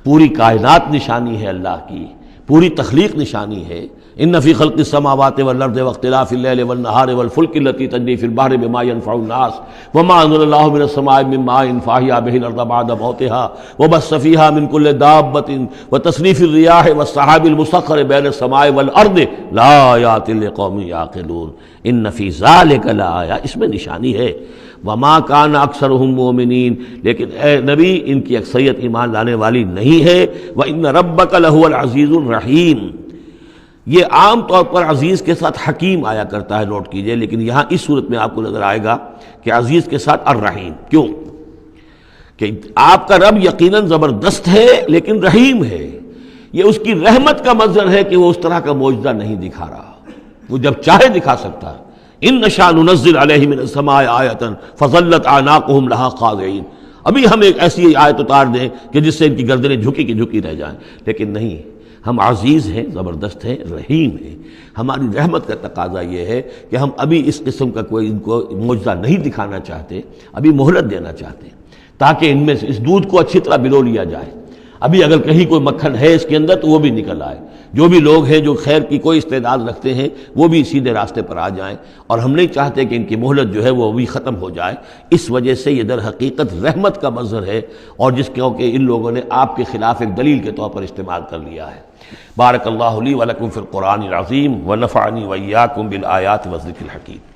پوری کائنات نشانی ہے اللہ کی، پوری تخلیق نشانی ہے۔ ان فی خلق السماوات والارض واختلاف اللیل والنہار والفلک التی تجری فی البحر بما ينفع الناس وما انزل اللہ من السماء من ماء فاحیا بہ الارض بعد موتها وبث فیہا من کل دابۃ وتصریف الریاح والسحاب المسخر بین السماء والارض لآیات لقوم یعقلون۔ ان فی ذلک لآیہ، اس میں نشانی ہے۔ وما کان اکثرهم مومنین، لیکن اے نبی ان کی اکثریت ایمان لانے والی نہیں ہے۔ وان ربک لہو العزیز الرحیم، یہ عام طور پر عزیز کے ساتھ حکیم آیا کرتا ہے، نوٹ کیجئے، لیکن یہاں اس صورت میں آپ کو نظر آئے گا کہ عزیز کے ساتھ الرحیم۔ کیوں؟ کہ آپ کا رب یقیناً زبردست ہے لیکن رحیم ہے۔ یہ اس کی رحمت کا منظر ہے کہ وہ اس طرح کا معجزہ نہیں دکھا رہا، وہ جب چاہے دکھا سکتا ہے۔ ان نشاء ننزل علیہم من السماء آیۃ فظلت اعناقهم لها خاضعین، ابھی ہم ایک ایسی آیت اتار دیں کہ جس سے ان کی گردنیں جھکی کی جھکی رہ جائیں، لیکن نہیں، ہم عزیز ہیں، زبردست ہیں، رحیم ہیں۔ ہماری رحمت کا تقاضا یہ ہے کہ ہم ابھی اس قسم کا کوئی ان کو معجزہ نہیں دکھانا چاہتے، ابھی مہلت دینا چاہتے ہیں تاکہ ان میں سے اس دودھ کو اچھی طرح بلو لیا جائے۔ ابھی اگر کہیں کوئی مکھن ہے اس کے اندر تو وہ بھی نکل آئے، جو بھی لوگ ہیں جو خیر کی کوئی استعداد رکھتے ہیں وہ بھی سیدھے راستے پر آ جائیں، اور ہم نہیں چاہتے کہ ان کی مہلت جو ہے وہ بھی ختم ہو جائے۔ اس وجہ سے یہ در حقیقت رحمت کا مظہر ہے، اور جس کہ ان لوگوں نے آپ کے خلاف ایک دلیل کے طور پر استعمال کر لیا ہے۔ بارک اللہ لی ولکم فی القرآن العظیم ونفعنی وإیاکم بالآیات والذکر الحکیم۔